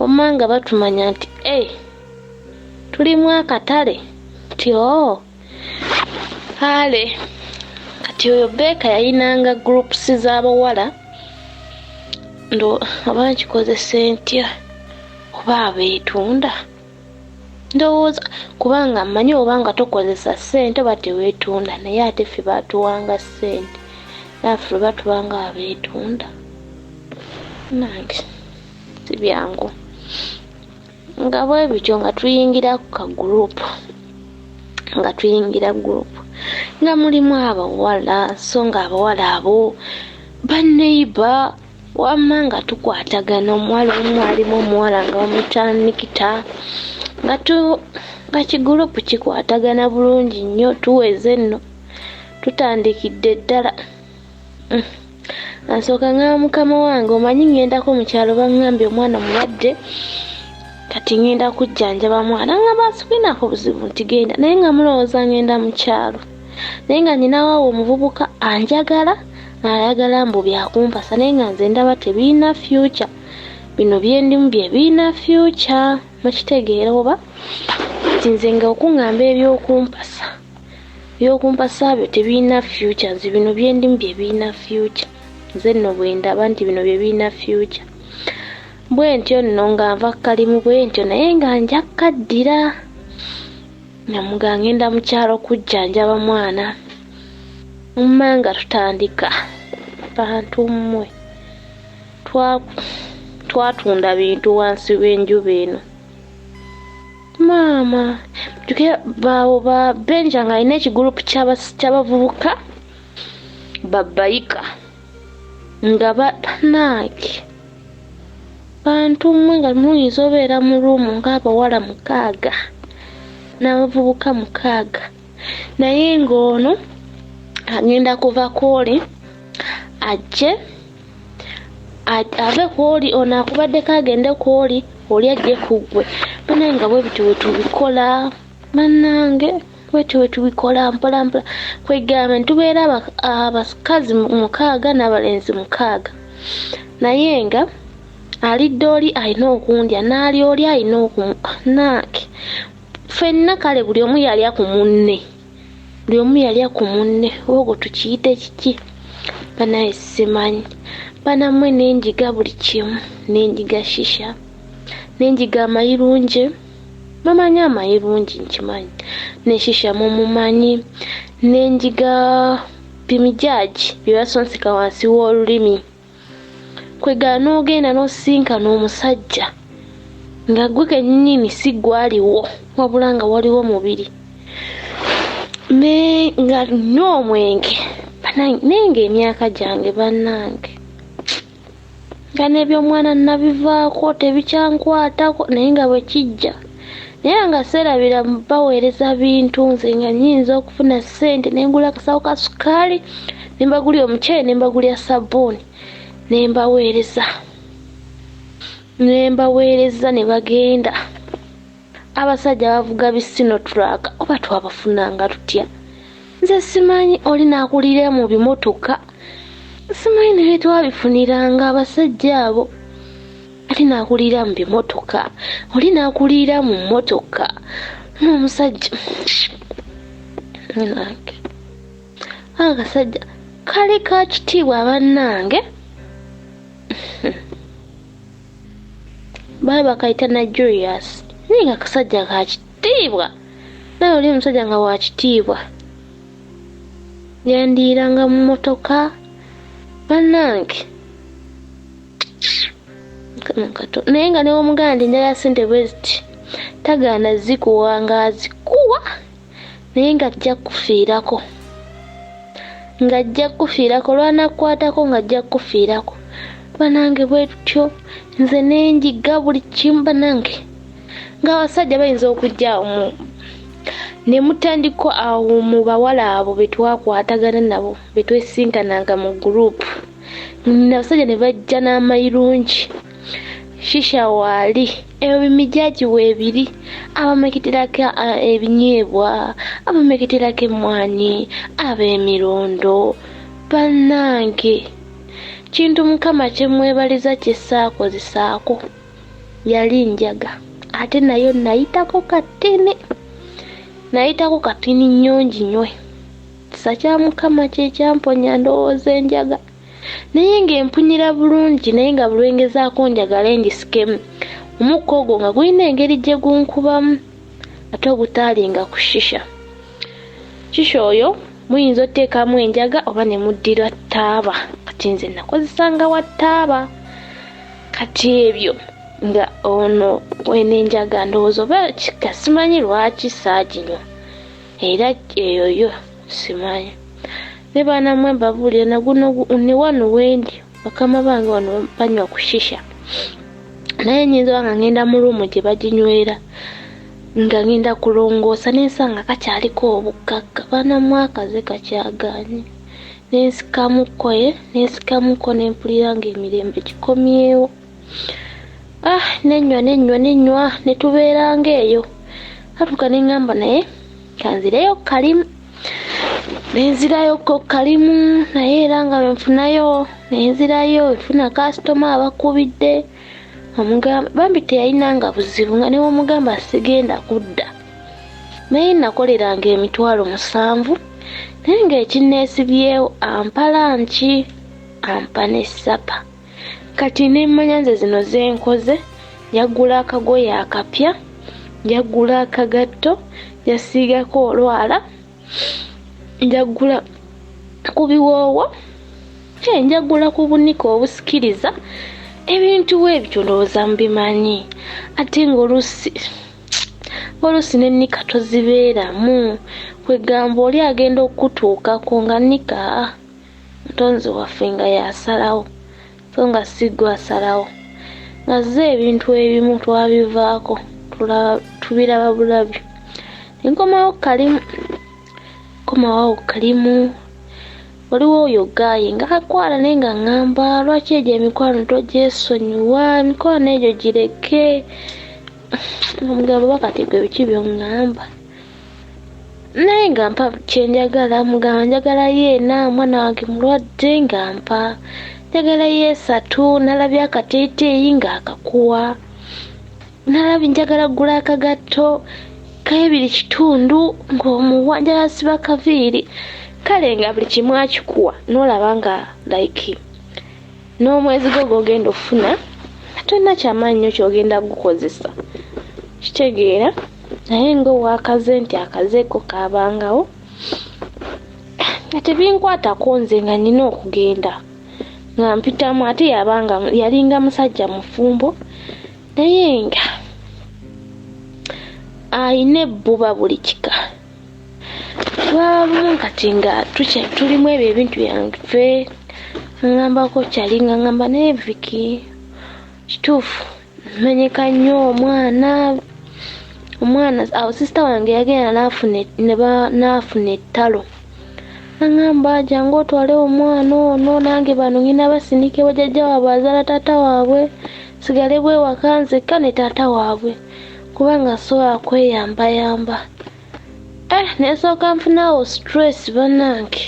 omanga batumanya nti tulimu akatale nti ale kati oyo Beka yayinanga groups z'abawala oba nkikozesa ntya oba abeetunda ndowooza kubanga mmanyi obanga tokozesa ssente oba teweetunda naye ate ffe baatuwanga ssente naffe batubanga abeetunda nange si byangu nga bwe bityo nga tuyingira ku kagurupu nga mulimu abawala so nga abawala abo baneiba wamma nga tukwatagana omuwala omu alimu omuwala nga bamutandikita nga kigurupu kikwatagana bulungi nnyo tuweze nno tutandikidde ddala. Ansooka ngamba mukama wange omanyi ngendako mu kyalo baŋŋambye omwana mulwadde kati ngenda kujjanjaba mwana nga basikwinako buzibu nti genda naye nga mulowooza ngenda mu kyalo naye nga nyinawaawo omuvubuka anjagala ayagala mbu byakumpasa naye nga nze ndaba tebiina future bino byendimu bye biina future mukitegeera oba kati nze nga okuŋŋamba ebyokumpasa byo tebiina future nze bino byendimu bye biina future nze nno bwe ndaba nti bino bye biina future bwe ntyo nno nga nva kalimu bwe ntyo naye nga nja kaddira namuga ngenda mu kyalo kujjanjaba mwana mmanga tutandika bantu mmwe twatunda bintu wansi w'enjuba eno maama tuke bawo ba Benja nga alina ekigurupu ky'abavubuka babayika nga banaaki bantu mmwe nga muyinza obeera mu ruumu ng'abawala 6 n'abavubuka 6 naye ng'ono agenda kuva kwoli ajje ave kwoli ono akubaddeko agende kwoli oli ajje kuggwe bannange nga bwe bityo bwe tubikola bannange bwetyo bwe tubikola mpola mpola kwegamba ntubeera abakazi 6 n'abalenzi 6 naye nga alidde oli alina okundya n'ali oli alina okunaake ffenna kale buli omu yalya ku munne ogwo tukiyite kiki banaye simanyi banammwe n'enjiga buli kimu n'enjiga shisha n'enjiga amayirungi mumanyi amayirungi nkimanyi n'eshisha mumumanyi n'enjiga bimijaji byebasonseka wansi w'olulimi kwegala n'ogenda n'osinkana omusajja nga gwe kennyini si gwaliwo wabula nga waliwo mubiri nga nnywa omwenge nenga emyaka gyange bannange nga n'ebyomwana nabivaako tebikyankwatako naye nga bwe kijja naye nga seerabira baweereza bintu nze nga nnyinza okufuna ssente nengula akasawo ka sukaali nembagulya omuceere nembagulya sabbuuni nembaweereza ne bagenda abasajja bavuga bisinotulaka oba twabafunanga tutya nze simanyi oli naakulira mu bimotoka simanyi ne twabifuniranga abasajja abo oli naakulira mu bimotoka oli naakulira mu mmotoka n'omusajja akasajja kale ka kitiibwa bannange baali bakayita na Julius naye nga akasajja ka kitiibwa naye oli omusajja nga wa kitiibwa yandiiranga mu mmotoka bannange naye nga newomuganda ndi njagala ssente bwe ziti tagaana zikuwa nga azikuwa naye nga ajja kufiirako lwanakukwatako nga ajja kufiirako banange bwe tutyo nze n'enjiga buli kimu banange ng'abasajja bayinza okujja ne mutandika awo mu bawala abo be twakwatagana nabo be twesinkananga mu gurupu abasajja ne bajja n'amayirungi shisha waali ebyo bimijaji weebiri abameketerako ebinyeebwa abameketerako emmwanyi ab'emirondo bannange kintu mukama kyemwebaliza kyesaakozesaako yali njaga ate nayo nayitako katini nnyongi nywe kisa kya mukama kyekyamponya ndowooza enjaga naye ng'empunyira bulungi naye nga bulwengezaako njagala engisikemu omukka ogwo nga gulina engeri gye gunkubamu ate ogutaalinga ku shisha oyo muyinza oteekamu enjaga oba ne muddira taaba kati nze nakozesanga wa taaba kati ebyo nga ono wenenjaga ndowooza oba kasimanyi lwaki saaginywa era eyoyo simanyi ne baana mmwe mbabuulira naguno ne wano wendi bakama bange wano banywa ku shisha naye nyinza oba nga ngenda mu luumu gye baginywera nga ngenda kulongoosa nensanga kakyaliko obukakka baana mmwe akaze kakyagaanye nensikamuko nempulira ng'emirembe gikomyewo nenywa netubeeranga eyo atuuka neŋŋamba naye kanzireyo kalimu nenzirayoko kalimu naye era nga wenfunayo nenzirayo nfuna kasitoma abakubidde omugamba bambi teyalinanga buzibu nga newe omugamba sigenda kudda naye nakoleranga emitwalo 7 naye ng'ekinneesibyewo ampalanki ampa n'essapa kati nemmanya nze zino zenkoze njagula akagoye akapya njagula akagatto njasiigako olwala njagula ku biwoowo njagula ku bunika obusikiriza ebintu ebyo ndowooza mubimanyi ate ng'oluusi n'ennika tozibeeramu kwegamba oli agenda okutuukako nga nika mutonzi waffe nga yasalawo so nga sigwa asalawo nga ze ebintu ebimu twabivaako tubiraba bulabi nkomawo kalimu waliwo oyo gayi nga akwala naye nga ŋŋamba lwaki egyo emikwano togyesonyiwa emikwano egyo gireke omugabo bakati gwe biki byoŋŋamba naye nga mpa kyenjagala mugamba njagala yeena omwana wange mulwadde nga mpa njagala yeesatu nalabye akateeteeyi ng'akakuwa nalabye njagala gula akagatto k'ebiri kitundu ng'omuwa njagala siba kaviiri kale nga buli kimu akikuwa n'olaba nga like n'omwezi gwo gw'ogenda ofuna tolina kyamaanyi nnyo ky'ogenda gukozesa kitegeera naye ng'owaakaze nti akazeeko kaabangawo nga tebinkwatako nze nga nnina okugenda nga mpitamu ate yalinga musajja mufumbo naye nga ayina ebbuba buli kika twabamu kati nga tulimu ebyo ebintu byange ngambako kyalinga ngamba naye Viki kituufu menyeka nnyo omwana awo sisita wange yagenda n'afuna ettalo nangamba jangu otwale omwana ono nange bano ngina basinike bajjajja waabwe azaala taata waabwe sigale bwe waka nzekka ne taata waabwe kubanga sobola kweyambayamba nesooka nfunawo stress bannange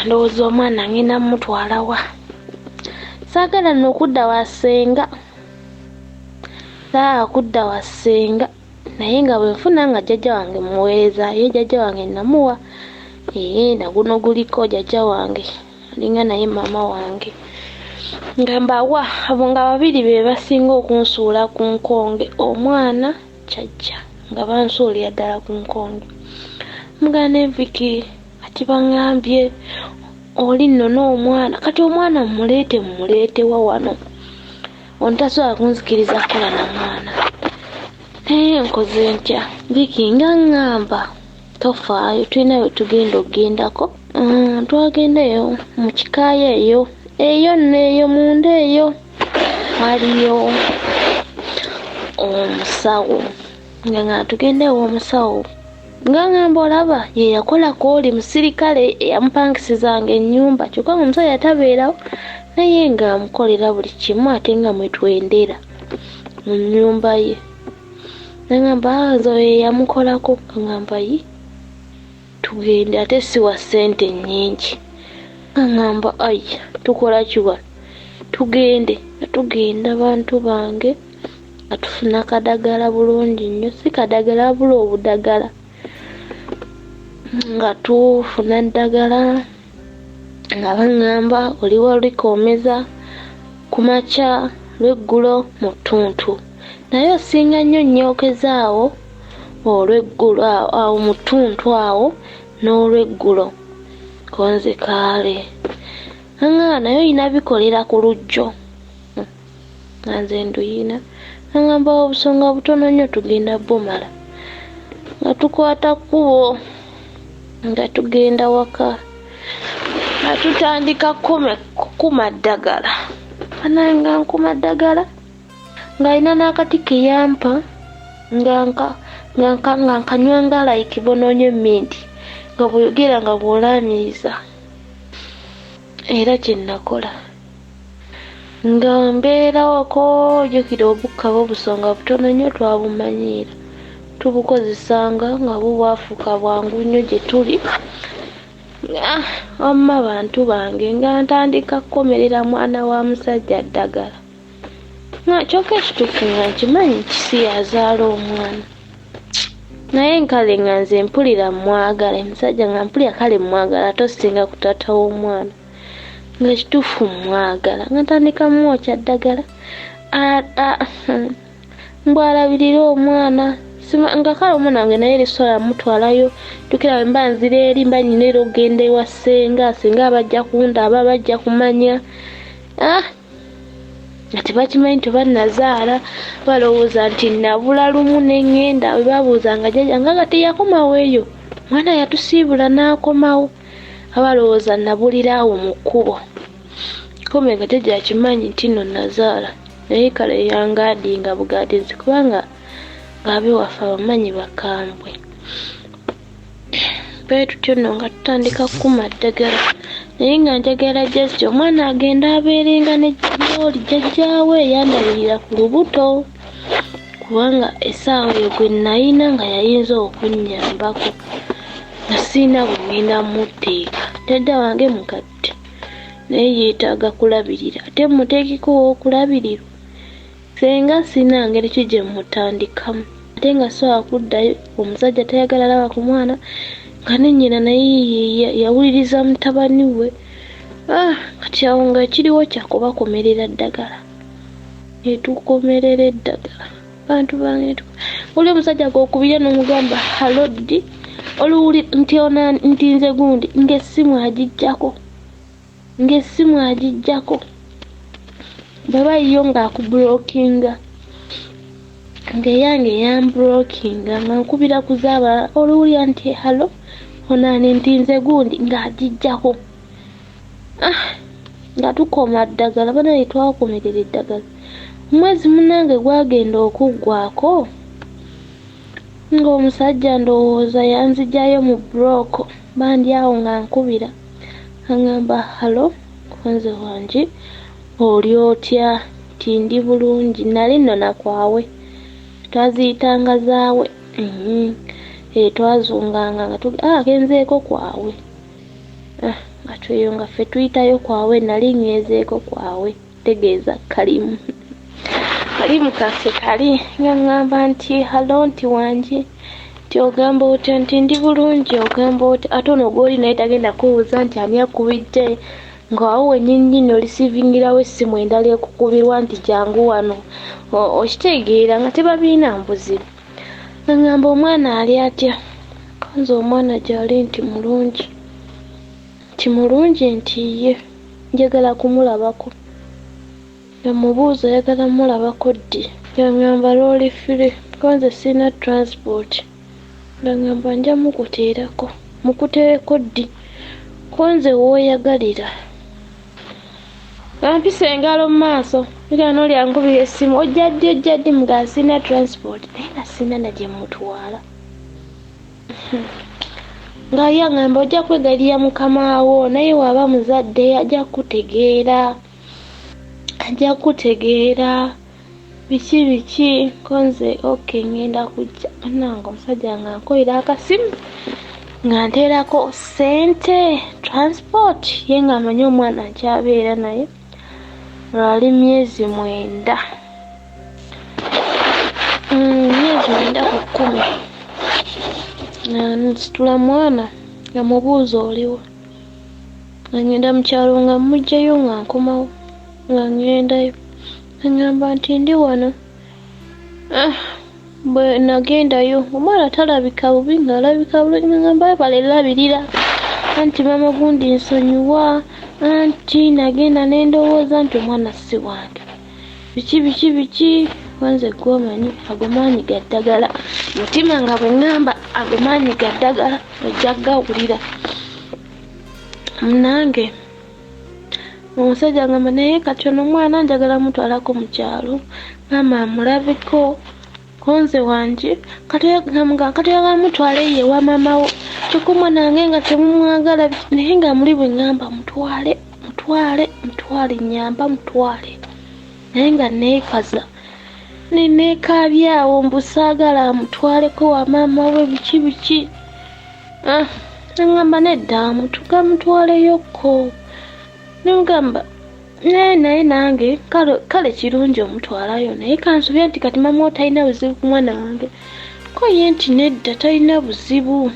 ndowooza omwana ngenda mutwalawa saagala nno okudda wasenga naye nga bwe nfuna nga jjajja wange muweereza ye jjajja wange namuwa na guno guliko jjajja wange alinga naye maama wange nga mbawa abo nga babiri be basinga okunsuula ku nkonge omwana jjajja nga bansuulira ddala ku nkonge mugane Viki kati baŋŋambye oli nno n'omwana kati omwana mumuleetewa wano ontasobola kunzikiriza kukola na mwana naye nkoze ntya Viki nga ŋŋamba tofaayo tulina we tugenda ogendako twagendayo mu kikaaya eyo nneeyo munda eyo waliyo omusawo nga tugendewo omusawo nga ŋŋamba olaba ye yakolako oli musirikale eyamupangisizanga ennyumba kyokka nga omusajja tabeerawo naye nga amukolera buli kimu ate nga mwetwendera mu nnyumba ye nangamba nze oyo yamukolako kaŋŋamba yi tugende ate si wa ssente nnyingi kaŋŋamba aya tukola kiwa tugenda bantu bange nga tufuna kadagala bulungi nnyo si kadagala bula obudagala nga tufuna ddagala nga baŋŋamba oliwo likoomeza ku makya lw'eggulo mu ttuntu naye osinga nnyo nnyookezaawo olw'eggulo awo mu ttuntu awo n'olw'eggulo konze kaale nga naye oyina bikolera ku lujjo nga nze nduyina nangamba obusonga butono nnyo tugenda bumala nga tukwata kkubo nga tugenda waka nga tutandika kukuma ddagala ananga nkuma ddagala ng'alina n'akati ke yampa nga nkanywa nga like bonoonye minti nga bw'oyogera nga bw'olaamiriza era kye nakola nga mbeerawoko ojjukira obukka bw'obusonga butono nnyo twabumanyiira tubukozesanga nga bubwafuuka bwangu nnyo gye tuli wamma bantu bange nga ntandika kukomerera mwana wa musajja ddagala nga kyokka ekituufu nga nkimanyi kisi yazaala omwana naye nkale nga nze mpulira mwagala emusajja nga mpulira kale mwagala tosinga ku taata w'omwana nga kituufu mwagala nga ntandika mwokya ddagala mbwalabirira omwana nga kale omwana wange naye lisobola mutwalayo tukira mba nzira eri mba nyina era ogenda ewa senga abajja kundaba bajja kumanya nga tebakimanyi tebannazaala balowooza nti nabula lumu neŋŋenda bwe babuuzanga jjajja nga teyakomawo eyo mwana yatusiibula n'akomawo abalowooza nabuliraawo mu kkubo kumbe nga tejja kimanyi nti nno nazaala naye kale yangaadinga bugaadizi kubanga ng'abewaffe abamanyi bakambwe. Bwe tutyo nno nga tutandika kukuma ddagala naye nga njagala just omwana agenda abeerenga ne oli jjajjaawe yandabirira ku lubuto kubanga essaawa eyo gwe nayina nga yayinza okunnyambako nga siina bwe ngenda mutteeka tedda wange mugatte naye yeetaaga kulabirira ate muteekeko w'okulabirirwa senga siina ngeri ki gye mutandikamu ate nga sobola kuddayo omusajja tayagala laba ku mwana nga ne nnyina naye yawuliriza mutabani we kati awo nga ekiriwo kyakubakomerera ddagala etukomerera eddagala bantu bange oli omusajja gw'okubira n'omugamba halodi oluwuli nti nze gundi ng'essimu agijjako baba yiyo ng'akubulookinga ng'eyange yambulookinga nga nkubira kuzaaba oluwulira nti halo onaani nti nze gundi ng'agijjako nga tukoma ddagala banaye twakomerera eddagala omwezi munange gwagenda okuggwako ng'omusajja ndowooza yanzijayo mu buloko bandi awo nga nkubira aŋŋamba halo konze wange oli otya ti ndi bulungi nali nno nakwawe twaziyitanga zaawe twazunganga nga genzeeko kwawe nga tweyo nga ffe tuyitayo kwawe nali ngezeeko kwawe tegeeza kalimu kaffe kali nga ŋŋamba nti halo nti wange nti ogamba otya nti ndi bulungi ogamba otya ate ono gw'oli naye tagenda kubuuza nti ani akubidde ng'awo wennyini olisivingirawo essimu endala ekukubirwa nti jangu wano okitegeera nga tebabiina mbuzibu nga ŋŋamba omwana ali atya konze omwana gy'ali nti mulungi nti ye njagala kumulabako yamubuuza ayagala mulabako ddi yaŋŋamba looli fire konze sina transport ngaŋŋamba nja mukuteereko ddi konze w'oyagalira ampisa engalo mu maaso bira n'oli ankubira essimu ojja ddi mga sina transport naye nga sina na gye mutwala nga yaŋŋamba ojja kwegalira mukamaawo naye waaba muzadde ajja kutegeera biki konze okay ngenda kujja nange omusajja nga nkolera akasimu nga nteerako ssente transport ye nga amanyi omwana nkyabeera naye lwali myezi 9 ku 10 nsitula mwana nga mubuuza oliwo nga ngenda mu kyalo nga mmuggyayo nga nkomawo nga ngendayo ngamba nti ndi wano bwe nagendayo omwana talabika bubi ng'alabika bulungi ngamba balelabirira anti mama gundi nsonyiwa anti nagenda nendowooza nti omwana si wange biki wanze gwomanyi agomaanyi ga ddagala mutima nga bwe ŋŋamba agomaanyi ga ddagala ojja gawulira munange omusajja ngamba naye kati ono omwana njagala mutwalako mu kyalo maama amulabeko konze wange katoyagala mutwale ye wa maamawo kyokka omwana wange nga temumwagala naye nga muli bwe ŋŋamba mutwale nyamba mutwale naye nga neekaza neneekaabyawo mbusaagala amutwaleko wa maama we biki neŋŋamba nedda amutuga mutwaleyokko nemugamba naye nange kale kirungi omutwalayo naye kansubye nti kati mama wo talina buzibu ku mwana wange koye nti nedda talina buzibu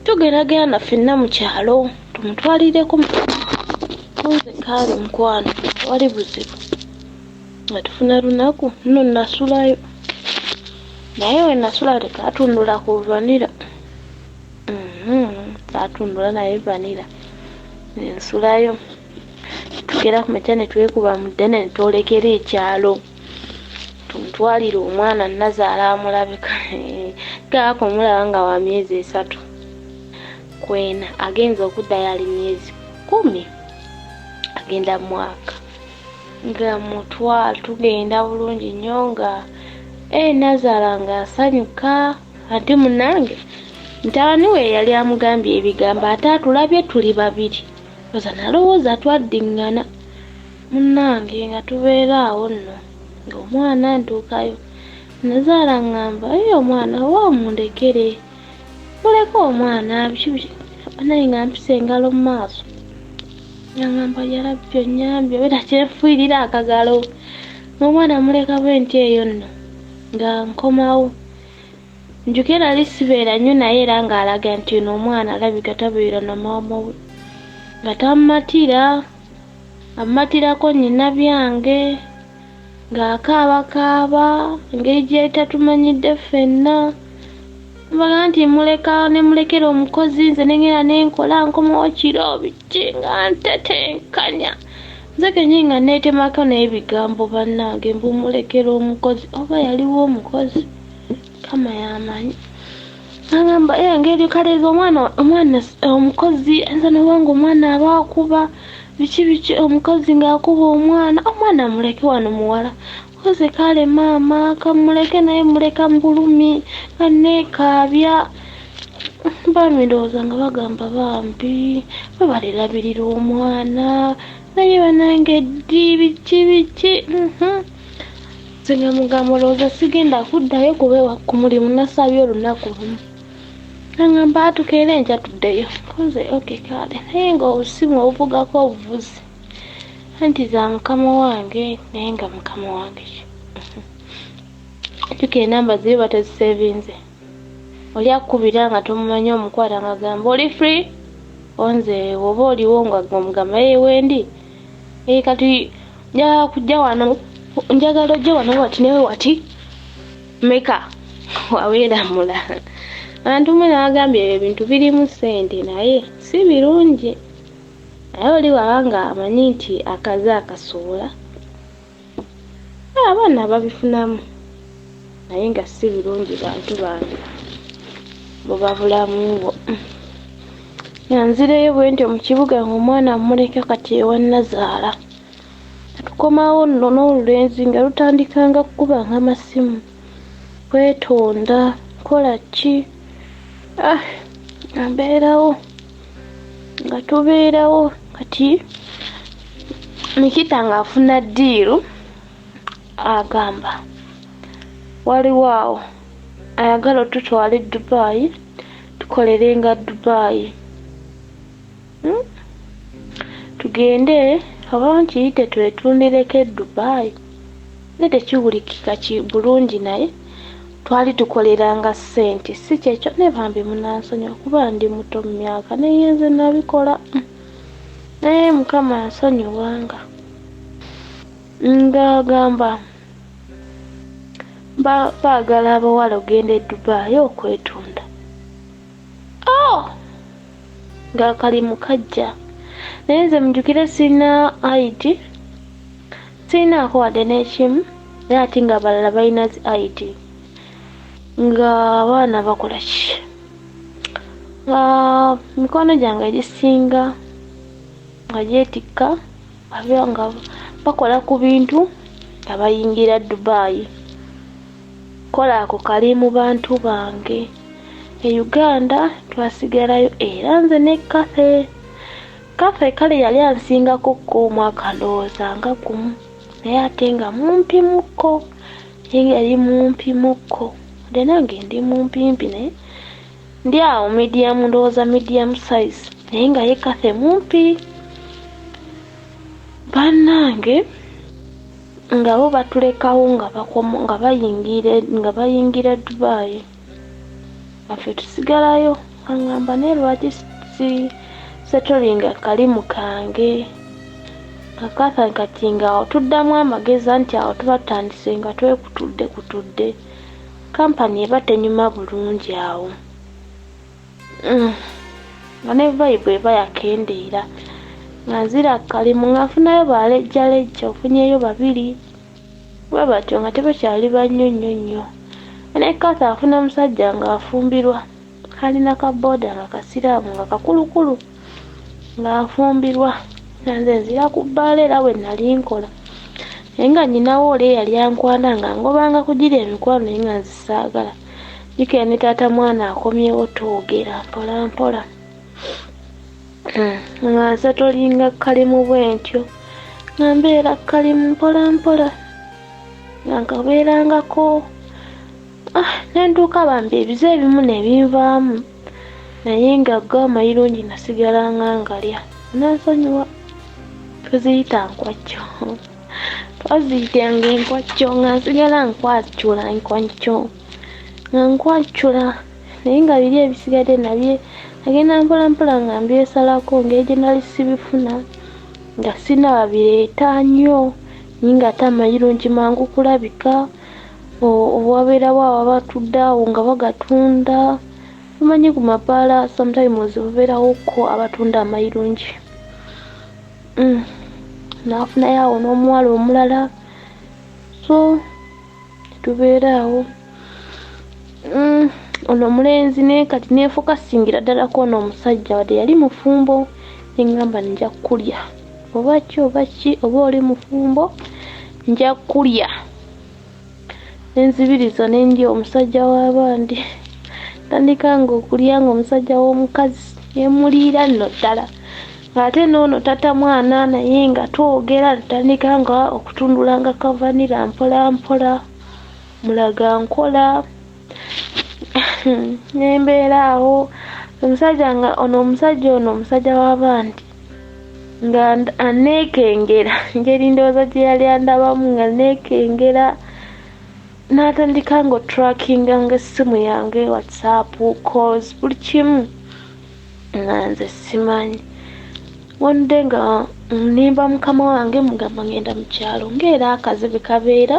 tugeragera ffenna mu kyalo tumutwalireko nze kaali mukwano wali buzibu nga tufuna lunaku nno nasulayo naye we nasula tekatundula ku vanira katundula naye vanira nensulayo tugera ku makya ne twekuba mu ddene ne twolekera ekyalo tumutwalire omwana nazaala amulabika gaako mulaba nga wa myezi 3 kwena agenza okuddayo ali myezi 10 agenda mwaka nga mutwala tugenda bulungi nnyo nga Nazaala nga asanyuka ate munange mutabani we yali amugambye ebigambo ate atulabye tuli babiri oza nalowooza twaddiŋŋana munange nga tubeera awo nno ng'omwana ntuukayo Nazaala ŋŋamba omwana waamundekere muleke omwana biki naye nga mpisa engalo mu maaso ngamba yalabye onnyambye beera kyenfuirira akagalo omwana muleka bwe nti eyo nno nga nkomawo njukira ali sibeera nnyo naye era ng'alaga nti ono omwana alabika tabeera na maama we nga tammatira ammatirako nnyina byange ng'akaabakaaba engeri gye tatumanyidde ffenna mbaga nti muleka ne mulekera omukozi nze nengera nenkola nkomawo kiro biki nga ntetenkanya nze kennyini nga neetemako n'ebigambo bannange mbumulekera omukozi oba yaliwo omukozi kama yamanyi agamba engeri kaleeza omwana omukozi nze nobanga omwana aba akuba biki omukozi ng'akuba omwana muleke wano muwala koze kale maama kamuleke naye muleka mbulumi kaneekaabya bamindowooza nga bagamba bambi babalirabirira omwana naye banange ddi biki nze nga mugamba olowooza sigenda kuddayo kubeewa ku mulimu nasabye olunaku lumu agamba atukeera enkya tuddeyo koze oke kale naye nga obusimu obuvugako obuvuzi anti za mukama wange naye nga mukama wange tuka enamba ziri batezisevinze oli akubira nga tomumanyi omukwata nga gamba oli free onze oba oliwo nga omugamba wendi kati njagala kujja wano njagala ojja wano wati newe wati meka waweeramula abantu mwe nabagambye ebintu birimu ssente naye si birungi naye oli waba nga amanyi nti akaze akasuula abaana babifunamu naye nga si birungi bantu bange bwebabulamu bwo yanzireyo bwe nti mu kibuga ng'omwana mmuleke kati ewa Nazaala tukomawo nno n'olulenzi nga lutandikanga kukubanga amasimu kwetonda kola ki mbeerawo nga tubeerawo kati Nikita ng'afuna ddiiru agamba waliwo awo ayagala otutwale Dubai tukolere nga Dubai tugende oba nkiyite twetundireko Dubai ne tekiwulikika bulungi naye twali tukoleranga ssente si kyekyo ne bambi munansonyiwa kuba ndi muto mu myaka naye nze nabikola naye Mukama yansonyiwanga ng'agamba baagala abawala ogenda e Dubai okwetunda nga kalimu kajja naye nze mujjukire sirina ID sirinaako wadde n'ekimu naye ate nga abalala balina zi ID nga abaana bakola ki nga mikono gyange egisinga nga gyetikka nga bakola ku bintu nga bayingira Dubai kola ako kali mu bantu bange e Uganda twasigalayo era nze ne Kathe kale yali ansingako omwaka ndowooza nga gumu naye ate nga mumpimuko yali mumpimuko ate nange ndi mumpimpi naye ndi awo medium ndowooza medium size naye nga ye Kathe mumpi bannange nga bo batulekawo nga bayingira Dubai affe tusigalayo angamba naye lwaki setolinga kalimu kange kakatha kati nga awo tuddamu amagezi nti awo tuba tutandise nga twekutudde kampani eba tenyuma bulungi awo nga ne vibe eba yakendeera nga nzira kalimu nga nfunayo balejjalejja ofunyeyo babiri bwe batyo nga tebakyali bannyonnyonnyo naye Kathe afuna musajja nga afumbirwa kalina kaboda nga kasiraamu nga kakulukulu ng'afumbirwa nanze nzira ku bbaala era bwe nali nkola naye nga nnyinawo oli yali ankwana nga ngobanga kugira emikwano naye nga nzisaagala jjukira ne taata mwana akomyewo twogera mpola mpola nga nze tolinga kalimu bwentyo nga mbeera kalimu mpola mpola nga nkabeerangako ne ntuuka bambi ebize ebimu ne binvaamu naye nga go amayirungi nasigala nga ngalya nansonyiwa tuziyita nkwacco twaziyitanga enkwacco nga nsigala nkwacula enkwacco nga nkwacula naye nga biri ebisigadde nabye agenda mpola mpola nga mbyesalako ngeri gye nali sibifuna nga sina babireeta nnyo naye nga ate amayirungi mangu kulabika obwabeerawo abo batudde awo nga bagatunda omanyi ku mapaala sometimes bubeerawoko abatunda amayirungi naafunayo awo n'omuwala omulala so tubeeraawo ono omulenzi naye kati neefokasingira ddala ku ono omusajja wadde yali mufumbo neŋŋamba nja kulya oba ki oba ki oba oli mufumbo nja kulya nenzibiriza nendi omusajja w'abandi tandika nga okulya nga omusajja w'omukazi yemuliira nno ddala ng'ate n'ono tata mwana naye nga twogera tutandika nga okutundula nga kavanira mpola mpola mulaga nkola nembeera awo omusajja nga ono omusajja w'abandi nga aneekengera ngeri ndowooza gye yali andabamu nga neekengera n'atandika nga otrackinga nga essimu yange whatsapp calls buli kimu nga nze simanyi wonde nga nimba mukama wange mugamba ngenda mu kyalo ng'era akazibu kabeera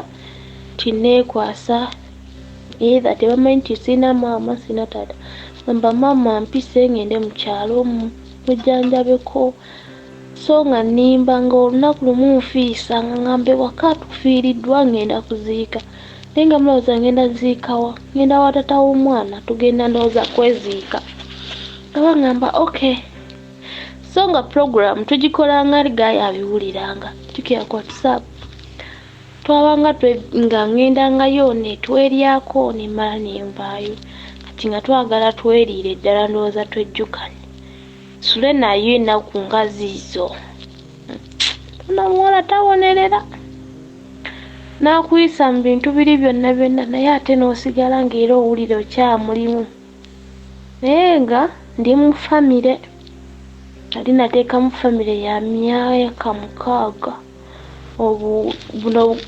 tineekwasa either tebamanyi nti sina maama sina taata gamba maama mpise ngende mu kyalo mujjanjabeko so nga nimba nga olunaku lumu nfiisa nga ngambe waka tufiiriddwa ngenda kuziika naye nga mulowooza ngenda ziikawa ngenda wa taata w'omwana tugenda ndowooza kweziika aba ngamba okay so nga program tugikolanga ligayi abiwuliranga jjukira ku whatsapp twabanga nga ngendangayo netweryako nemala nenvaayo kati nga twagala tweriire ddala ndowooza twejjukanye sule nayo ennaku nga ziizo onamuwala tawonerera n'akuyisa mu bintu biri byonna byonna naye ate n'osigala ng'era owulire okyamulimu naye nga ndi mu famire ali nateeka mu famire ya myaka 6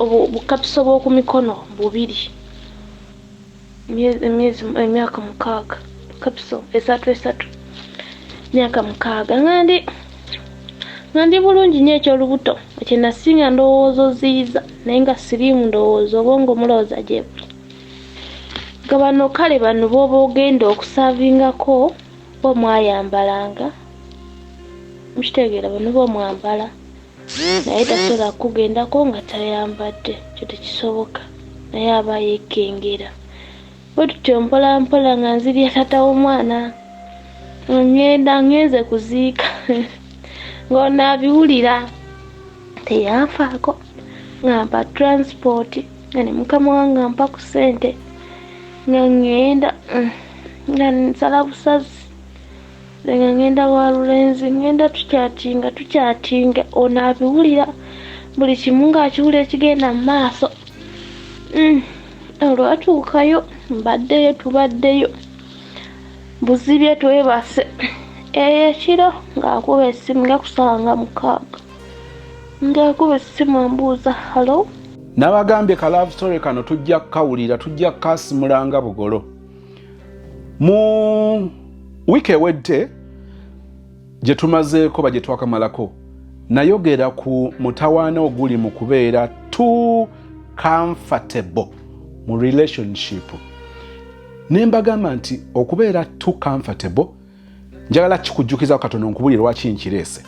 obukapiso bw'oku mikono 2 emyaka 6 kapiso 3 myaka 6 nga ndi bulungi nnyo ekyolubuto ekye nasinga ndowooza oziiza naye nga siriimu ndowooza obwongo mulowooza gye nga bano kale bano b'oba ogenda okusaavingako bo mwayambalanga mukitegeera bano bo mwambala naye tasobola kugendako nga tayambadde kyo tekisoboka naye aba yeekengera bwe tutyo mpola mpola nga nzirya taata w'omwana ngenze kuziika ng'onaabiwulira teyanfaako ngamba transport nga ne mukama wange ampa ku ssente nga ngenda nga nsala busazi nga ngenda wa lulenzi ngenda tukyatinga onaabiwulira buli kimu ng'akiwulira ekigenda mu maaso olwatuukayo mbaddeyo tubaddeyo buzibye twebase ekiro ng'akuba essimu nga kusanga 6 ng'akuba essimu ambuuza halo n'abagambye ka love story kano tujja kukawulira tujja kukasimulanga bugolo mu wiiki ewedde gye tumazeeko ba gye twakamalako nayogera ku mutawaana oguli mu kubeera too comfortable mu relationship nembagamba nti okubeera too comfortable njagala kikujjukiza katono nkubulire lwaki nkireese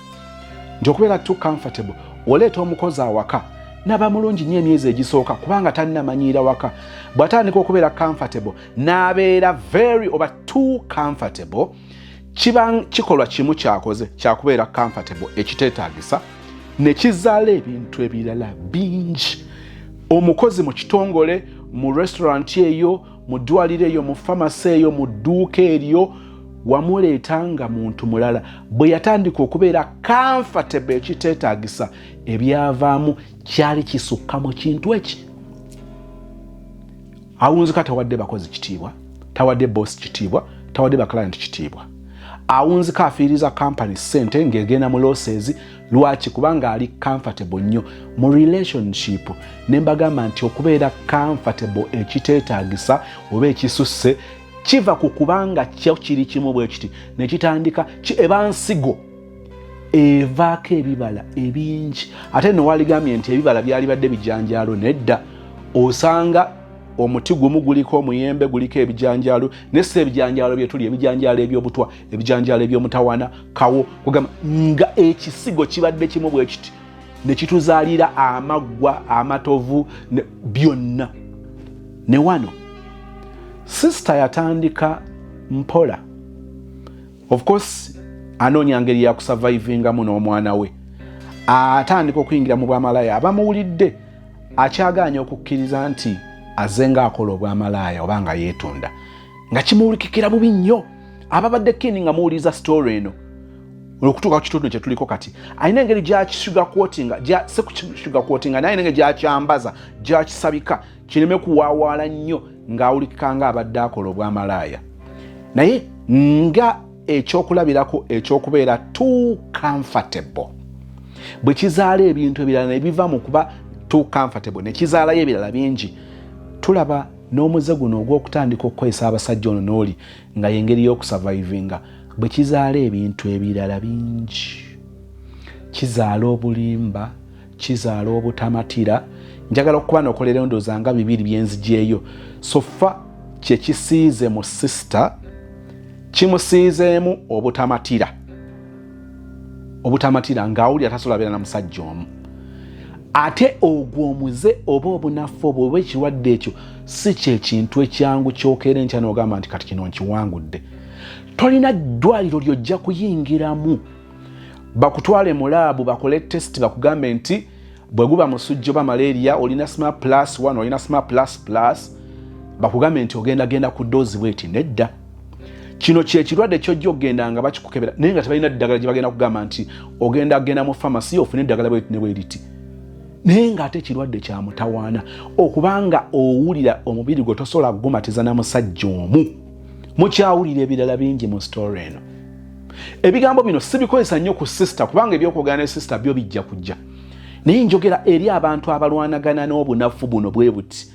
nti okubeera too comfortable oleeta omukozi awaka naba mulungi nnyo emyezi egisooka kubanga tannamanyira waka. Bw'atandika okubeera comfortable n'abeera very over too comfortable, kikolwa kimu kyakoze kyakubeera comfortable ekiteetaagisa ne kizaala ebintu ebirala bingi. Omukozi mu kitongole, mu restaurant eyo, mu ddwaliro eyo, mu pharmacy eyo, mu dduuka eryo, wamuleetanga muntu mulala. Bwe yatandika okubeera comfortable ekiteetaagisa, ebyavaamu kyali kisukka mu kintu eki. Awunzika tawadde bakozi kitiibwa, tawadde boss kitiibwa, tawadde baclient kitiibwa. Awunzika afiiriza company ssente ng'egenda mu losses. Lwaki? Kubanga ali comfortable nnyo mu relationship. Ne mbagamba nti okubeera comfortable ekiteetaagisa oba ekisusse kiva ku kubanga kyo kiri kimu bwe kiti ne kitandika eba nsigo evaako ebibala ebingi. Ate no waligambye nti ebibala byali badde bijanjaalo, nedda. Osanga omuti gumu guliko omuyembe, guliko ebijanjaalo, nesse ebijanjaalo bye tuli ebijanjaalo eby'obutwa, ebijanjaalo eby'omutawana, kawo, kugamba nga ekisigo kibadde kimu bwe kiti ne kituzaalira amaggwa, amatovu, byonna. Ne wano sister yatandika mpola, of course anoonya ngeri ya kusurvivingamu n'omwana we. Atandika okuyingira mu bwamalaaya. Abamuwulidde akyagaanya okukkiriza nti azenga akola obwamalaaya oba nga yeetunda, nga kimuwulikikira bubi nnyo. Ababadde kini nga muwuliza story eno okutuuka ku kitundu kye tuliko kati, alina engeri gyakisugarcoatinga, se kusugarcoatinga, naye engeri gyakyambaza, gyakisabika kireme kuwaawaala nnyo ng'awulikika nga abadde akola obwamalaaya. Naye nga ekyokulabirako ekyokubeera too comfortable bwe kizaala ebintu ebirala ne biva mu kuba too comfortable ne kizaalayo ebirala bingi. Tulaba n'omuze guno ogw'okutandika okukozesa abasajja ono n'oli nga y'engeri y'okusurvivinga bwe kizaala ebintu ebirala bingi. Kizaala obulimba, kizaala obutamatira. Njagala okuba n'okolera endowooza nga bibiri byenzigyeyo. Sofa kye kisiize mu sister, kimusiizeemu obutamatira. Obutamatira ng'awulira tasobola beera na musajja omu. Ate ogwo omuze oba obunafu oba ekirwadde ekyo si kyekintu ekyangu kyokera enkya n'ogamba nti kati kino nkiwangudde. Tolina ddwaliro ly'ojja kuyingiramu bakutwale mu laabu bakole test bakugambe nti bwe guba musujja oba malaria olina SMA plus 1 olina SMA plus bakugambe nti ogenda ku doozi bweti. Nedda. Kino kyekirwadde kyojja okugenda nga bakikukebera naye nga tebalina ddagala gye bagenda kugamba nti ogenda mu pharmacy ofune eddagala bweti ne bweriti. Naye ng'ate ekirwadde kya mutawaana okubanga owulira omubiri gwe tosobola kugumatiza na musajja omu. Mukyawulira ebirala bingi mu story eno. Ebigambo bino sibikozesa nnyo ku sister kubanga ebyokwogera ne sister byo bijja kujja. Naye njogera eri abantu abalwanagana n'obunafu buno bwe buti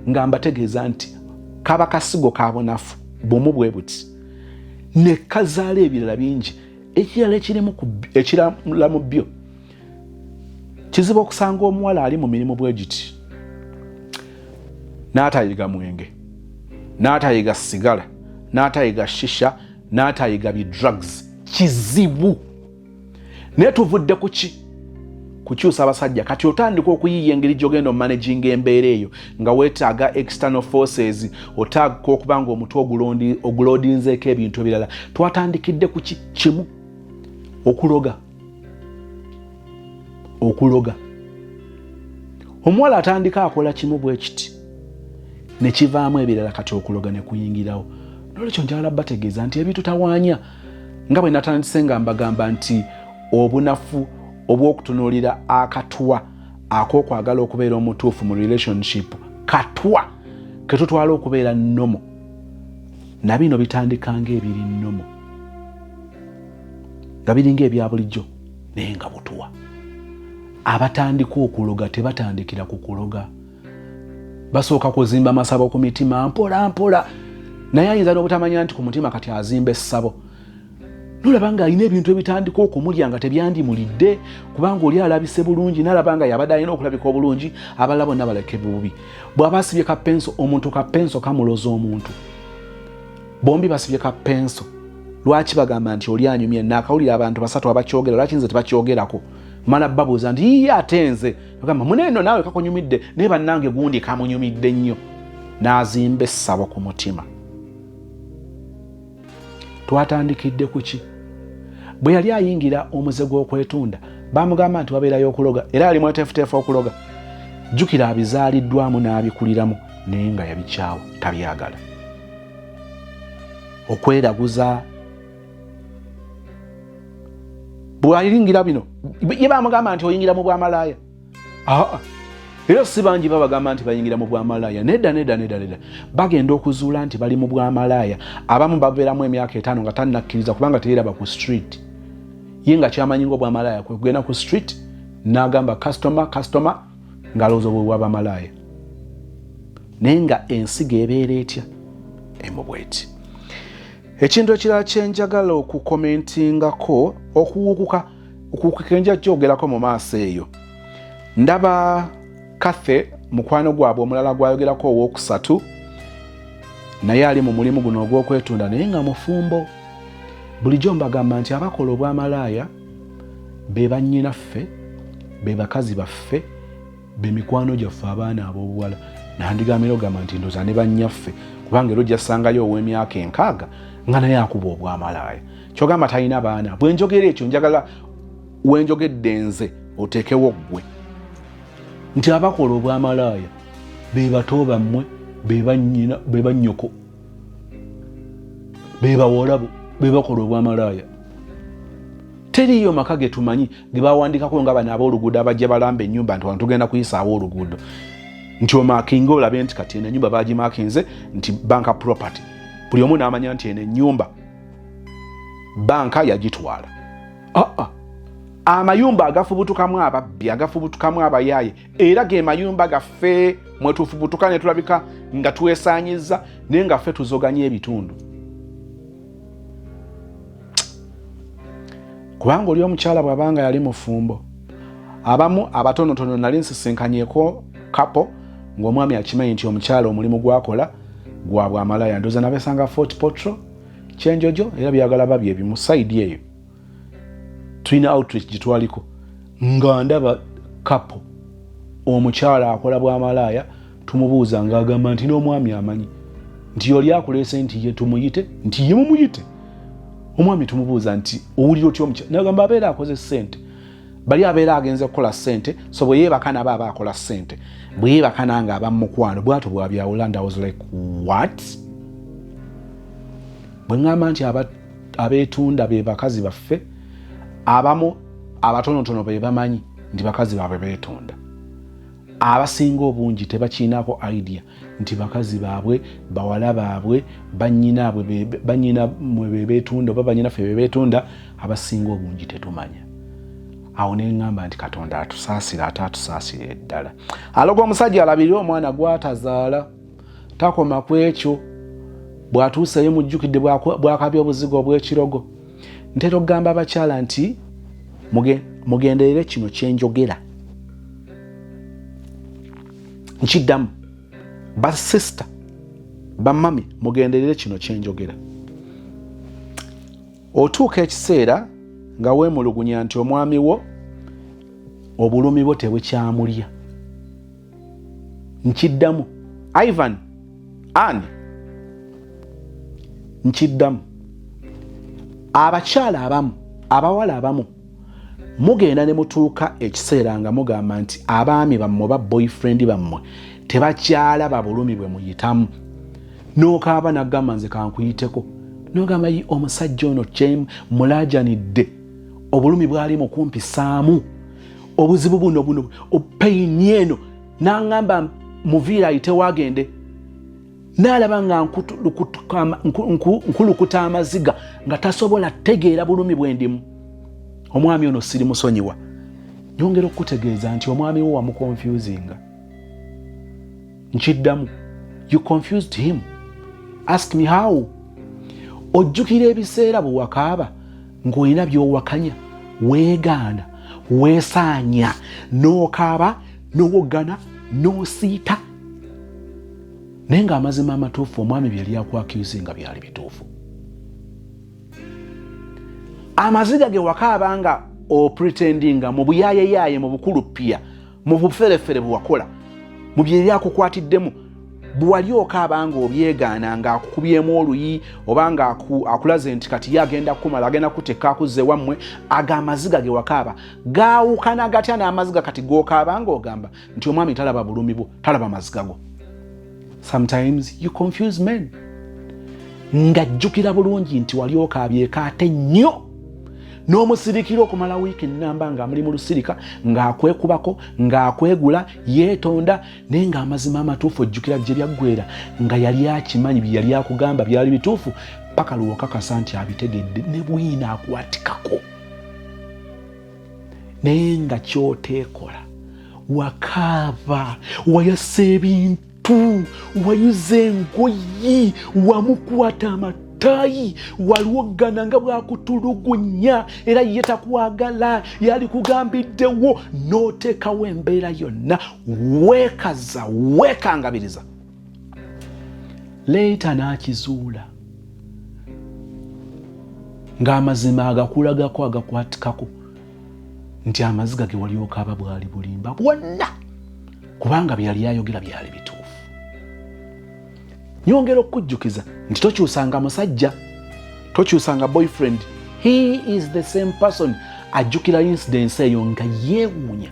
nga mbategeeza nti kaba kasigo ka bunafu bumu bwe buti ne kazaala ebirala bingi. Ekirala ekirala mu byo kizibu okusanga omuwala ali mu mirimu bwe giti n'atayiga mwenge, n'atayiga sigala, n'atayiga shisha, n'atayiga bi-drugs. Kizibu. Naye tuvudde ku ki? Kukyusa abasajja. Kati otandika okuyiiya engeri gy'ogenda omanaging embeera eyo nga weetaaga external forces, otaaga okuba nga omutwe ogulodinzeeko ebintu ebirala. Twatandikidde ku ki? Kimu. Okuloga. Omuwala atandika akola kimu bwe kiti ne kivaamu ebirala kati okuloga ne kuyingirawo. Nolwekyo njagala bategeeza nti ebintu tawaanya nga bwe natandise nga mbagamba nti obunafu obw'okutunuulira akatwa ak'okwagala okubeera omutuufu mu relationship, katwa ke tutwala okubeera nnomo, na bino bitandika ng'ebiri nnomo nga biringa ebya bulijjo naye nga butuwa. Abatandika okuloga tebatandikira ku kuloga, basooka kuzimba amasabo ku mitima mpola mpola, naye ayinza n'obutamanya nti ku mutima kati azimba essabo. Nolaba nga alina ebintu ebitandika okumulya nga tebyandimulidde kubanga oli alabise bulungi n'alaba nga yabadde alina okulabika obulungi, abalala bonna baleke bubi. Bw'aba asibye kapenso, omuntu kapenso kamuloza omuntu. Bombi basibye kapenso. Lwaki bagamba nti oli anyumye? Naakawulira abantu basatu abakyogera, lwaki nze tebakyogerako? mana babuuza nti atenze agamba muneno naawe kakunyumidde naye bannange gundi kamunyumidde nnyo n'azimba essabo ku mutima. Twatandikidde ku ki? Bwe yali ayingira omuze gw'okwetunda bamugamba nti wabeerayo okuloga era ali mweteefuteefu okuloga. Jjukira abizaaliddwamu n'abikuliramu naye nga yabikyawa tabyagala. Okweraguza bw'ayingira bino ye bamugamba nti oyingira mu bwamalaaya. Era si bangi babagamba nti bayingira mu bwamalaaya. Nedda. Bagenda okuzuula nti bali mu bwamalaaya. Abamu babeeramu emyaka 5 nga tannakkiriza kubanga teeraba ku street. Ye nga kyamanyi ng'obwamalaaya kwe kugenda ku street n'agamba customer ng'alowooza bwe bw'abamalaaya. Naye nga ensigo ebeera etya? Emubweti. Ekintu ekirala kye njagala okukomentingako okuwukuka enja kyogerako mu maaso eyo. Ndaba Kathe mukwano gwabwe omulala gwayogerako ow'okusatu naye ali mu mulimu guno ogw'okwetunda naye nga mufumbo. Bulijjo mbagamba nti abakola obwamalaaya be bannyinaffe, be bakazi baffe, be mikwano gyaffe abaana ab'obuwala. Nandigamira ogamba nti ndoza ne bannyaffe kubanga era ojja ssangayo ow'emyaka 6 nga naye akuba obwamalaaya. Kyogamba talina baana. Bwe njogera ekyo njagala wenjogedde nze oteekewo ggwe nti abakola obwamalaaya be bato bammwe, be bannyina, be bannyoko, be bawolabo, be bakola obwamalaaya. Teriyo maka ge tumanyi ge bawandikako nga bano ab'oluguudo abajja balamba ennyumba nti wano tugenda kuyisaawo oluguudo nti omaakinga olabe nti kati eno ennyumba baagimaakinze nti banka property. Buli omu n'amanya nti eno ennyumba banka yagitwala. Amayumba agafubutukamu ababbi, agafubutukamu abayaaye era ge mayumba gaffe mwe tufubutuka ne tulabika nga twesaanyiza naye nga ffe tuzoganya ebitundu. Kubanga oli omukyala bw'abanga yali mufumbo, abamu abatonotono nali nsisinkanyeko kapo ng'omwami akimanyi nti omukyala omulimu gwakola gwa bwamalaaya. Ndoza nabesanga Fort Potro Kyenjojo era byagala babye ebimu side eyo tulina outreach gitwaliko nga ndaba kapo omukyala akola bwamalaaya tumubuuza ng'agamba nti n'omwami amanyi nti oli akuleese nti ye tumuyite nti ye mumuyite. Omwami tumubuuza nti owulira otya omukyala? N'agamba abeera akoze ssente. Bali abeera agenze kukola ssente so bwe yeebakana aba akola ssente. Bwe yeebakana nga aba mukwano bw'atyo bw'abyawula. And I was like what? Bwe ngamba nti abeetunda be bakazi baffe abamu abatonotono be bamanyi nti bakazi baabwe beetunda. Abasinga obungi tebakiinako idea nti bakazi baabwe, bawala baabwe, bannyina mwe beetunda oba bannyinaffe be beetunda. Abasinga obungi tetumanya. Awo ne ngamba nti Katonda atusaasira ate atusaasire ddala. Aloga omusajja alabirira omwana gw'atazaala takoma ku ekyo bw'atuuseyo mujjukidde bw'akabya obuzigo obw'ekirogo. Ntera okugamba abakyala nti mugenderere kino kye njogera. Nkiddamu basista bamami mugenderere kino kye njogera. Otuuka ekiseera nga weemulugunya nti omwami wo obulumi bwo tebukyamulya. Nkiddamu Ivan Ani nkiddamu abakyala abamu abawala abamu mugenda ne mutuuka ekiseera nga mugamba nti abaami bammwe ba boyfriend bammwe tebakyalaba bulumi bwe muyitamu. N'okaaba n'agamba nze kankuyiteko. N'ogamba yi omusajja ono kye mulaajanidde obulumi bwali mukumpisaamu obuzibu buno opeyini eno n'angamba muviira ayite wagende. N'alaba nga nkulukuta amaziga nga tasobola tegeera bulumi bwendimu. Omwami ono siri musonyiwa. Nyongera okutegeeza nti omwami wo wamuconfusinga. Nkiddamu you confused him. Ask me how. Ojjukira ebiseera bwe wakaaba ng'olina by'owakanya weegaana weesaanya n'okaaba n'owoggana n'osiita naye ng'amazima amatuufu omwami bye yali akwakyusinga byali bituufu. Amaziga ge wakaaba nga opretendinga mu buyayeyaye mu bukuluppiya mu buferefere bwakola mu bye byakukwatiddemu bwali okaabanga obyegaana ng'akukubyemu oluyi oba ng'akulaze nti kati ye agenda kukumala agenda kuteeka akuzze wammwe ag'amaziga ge wakaaba gaawukana gatya n'amaziga kati g'okaabanga ogamba nti omwami talaba bulumi bwo talaba maziga go. Sometimes you confuse men. Ng'ajjukira bulungi nti wali okaabyeko ate nnyo n'omusirikira okumala wiiki nnamba ng'amuli mu lusirika ng'akwekubako ng'akwegula yeetonda naye ng'amazima amatuufu ojjukira gye byaggwera nga yali akimanyi bye yali akugamba byali bituufu paka lwokakasa nti abitegedde ne bwina akwatikako. Naye nga kyoteekola wakaaba wayasa ebintu wayuza engoyi wamukwata amatayi waliwoggana nga bwakutulugunya era ye takwagala yali kugambiddewo n'oteekawo embeera yonna weekaza weekangabiriza. Leeta n'akizuula ng'amazima agakulagako agakwatikako nti amaziga ge wali okaaba bwali bulimba bwonna kubanga bye yali ayogera byali bituufu. Nyongera okujjukiza nti tokyusanga musajja tokyusanga boyfriend, he is the same person. Ajjukira incidents eyo nga yeewuunya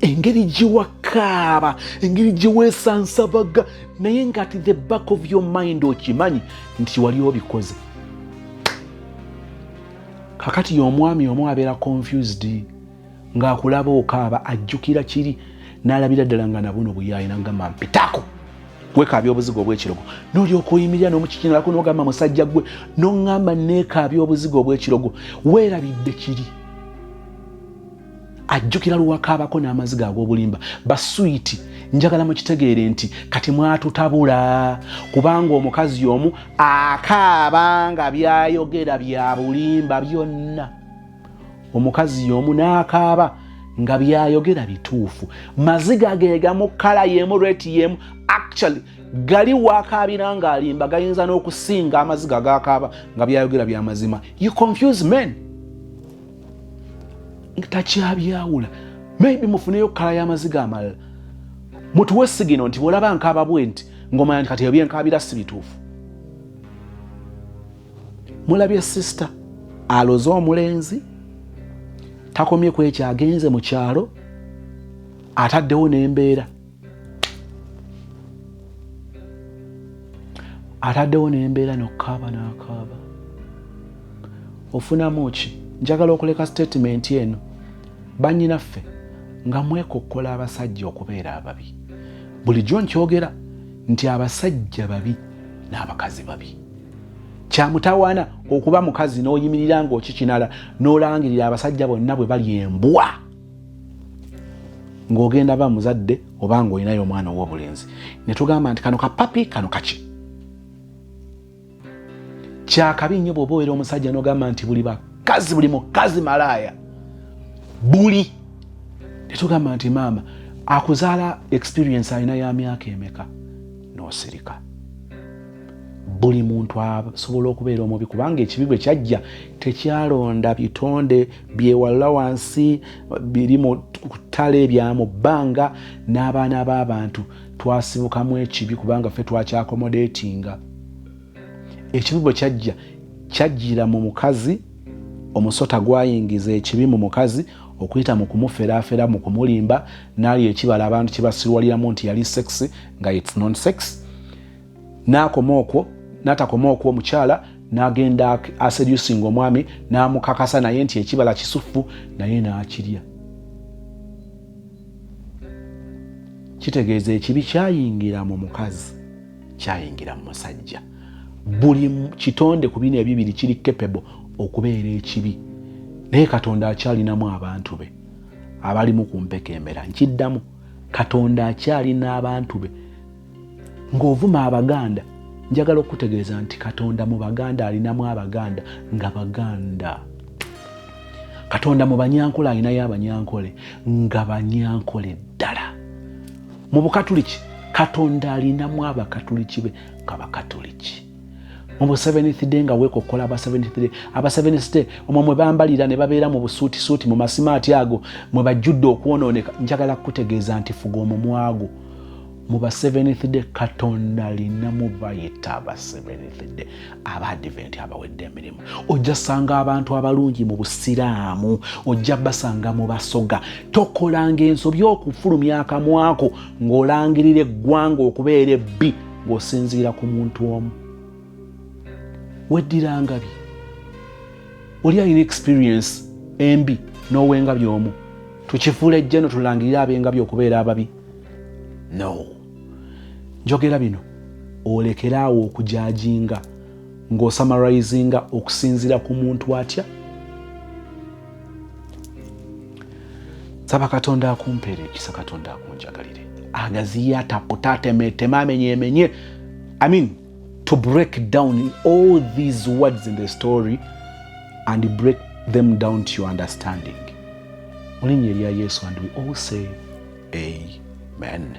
engeri gye wakaaba engeri gye weesansabaga naye nga ati the back of your mind okimanyi nti wali obikoze. Kakati y'omwami omu abeera confused ng'akulaba okaaba ajjukira kiri n'alabira ddala nga nabuno buyaayi n'agamba mpitaako wekaabya obuzigo obw'ekirogo n'olyoka oyimirira n'omukikinalako n'ogamba musajja gwe n'oŋŋamba neekaabya obuzigo obw'ekirogo weerabidde kiri. Ajjukira lwakaabako n'amaziga ag'obulimba. Baswiti njagala mukitegeere nti kati mwatutabula kubanga omukazi omu akaaba nga byayogera bya bulimba byonna. Omukazi omu n'akaaba nga byayogera bituufu. Maziga ge gamu kala yemu reti yemu actually gali wakaabira ng'alimba gayinza n'okusinga amaziga gakaaba nga byayogera bya mazima. You confuse men. Takyabyawula maybe mufuneyo kala y'amaziga amalala mutuwe sigino nti bw'olaba nkaaba bwe nti ngoma yanti kati ebyenkaabira si bituufu. Mulabye sister aloze omulenzi takomye ku ekyo agenze mu kyalo ataddewo n'embeera n'okaaba n'akaaba. Ofunamu ki? Njagala okuleka statement eno bannyinaffe nga mwekokkola abasajja okubeera ababi. Bulijjo nkyogera nti abasajja babi n'abakazi babi. Kyamutawaana okuba mukazi n'oyimirira ng'okikinala n'olangirira abasajja bonna bwe bali embwa ng'ogenda ba muzadde oba ng'olinayo omwana ow'obulenzi ne tugamba nti kano kapapi kano kaki. Kyakabi nnyo bw'oba obeera omusajja n'ogamba nti buli mukazi malaaya buli. Ne tugamba nti maama akuzaala experience alina ya myaka emeka n'osirika. Buli muntu asobola okubeera omubi kubanga ekibi bwe kyajja tekyalonda bitonde byewalula wansi biri mu ttale bya mu bbanga n'abaana b'abantu twasibukamu ekibi kubanga ffe twakyakomodatinga. Ekibi bwe kyajjira mu mukazi omusota gwayingiza ekibi mu mukazi okuyita mu kumuferaafera mu kumulimba n'ali ekibala abantu kibasirwaliramu nti yali sexy nga it's non sex. N'atakoma okwo omukyala n'agenda aseducing omwami n'amukakasa naye nti ekibala kisufu naye n'akirya. Kitegeeza ekibi kyayingira mu mukazi kyayingira mu musajja. Buli kitonde ku bino ebibiri kiri capable okubeera ekibi naye Katonda akyalinamu abantu be abalimu ku mpekembera. Nkiddamu Katonda akyalina abantu be. Ng'ovuma Abaganda njagala okutegeeza nti Katonda mu Baganda alinamu Abaganda nga Baganda. Katonda mu Banyankole alinayo Abanyankole nga Banyankole ddala. Mu Bukatuliki Katonda alinamu Abakatuliki be nga Bakatuliki. mu 7th day nga weekokola aba 7th day. Aba 7th day omwo mwe bambalira ne babeera mu busuuti mu masimaati ago mwe bajjudde okwonooneka. Njagala kutegeeza nti fuga omumwago mu ba 7th day Katonda alina mu bayita aba 7th day aba Advent abawedde emirimu. Ojja sanga abantu abalungi mu busiraamu, ojja basanga mu basoga. Tokolanga ensobi okufulumya akamwako ng'olangirira eggwanga okubeera ebbi ng'osinziira ku muntu omu. Weddiranga bi oli alina experience embi n'owengabi omu, tukifuula ejjeno tulangirira ab'engabi okubeera ababi? No. Njogera bino olekeraawo okujajinga ng'osamarizinga okusinziira ku muntu atya. Saba Katonda akumpeera ekisa, Katonda akunjagalire, agaziya taputa atemetema amenyemenye. I mean, to break down all these words in the story and break them down to your understanding. Mu linnya erya Yesu, and we all say amen.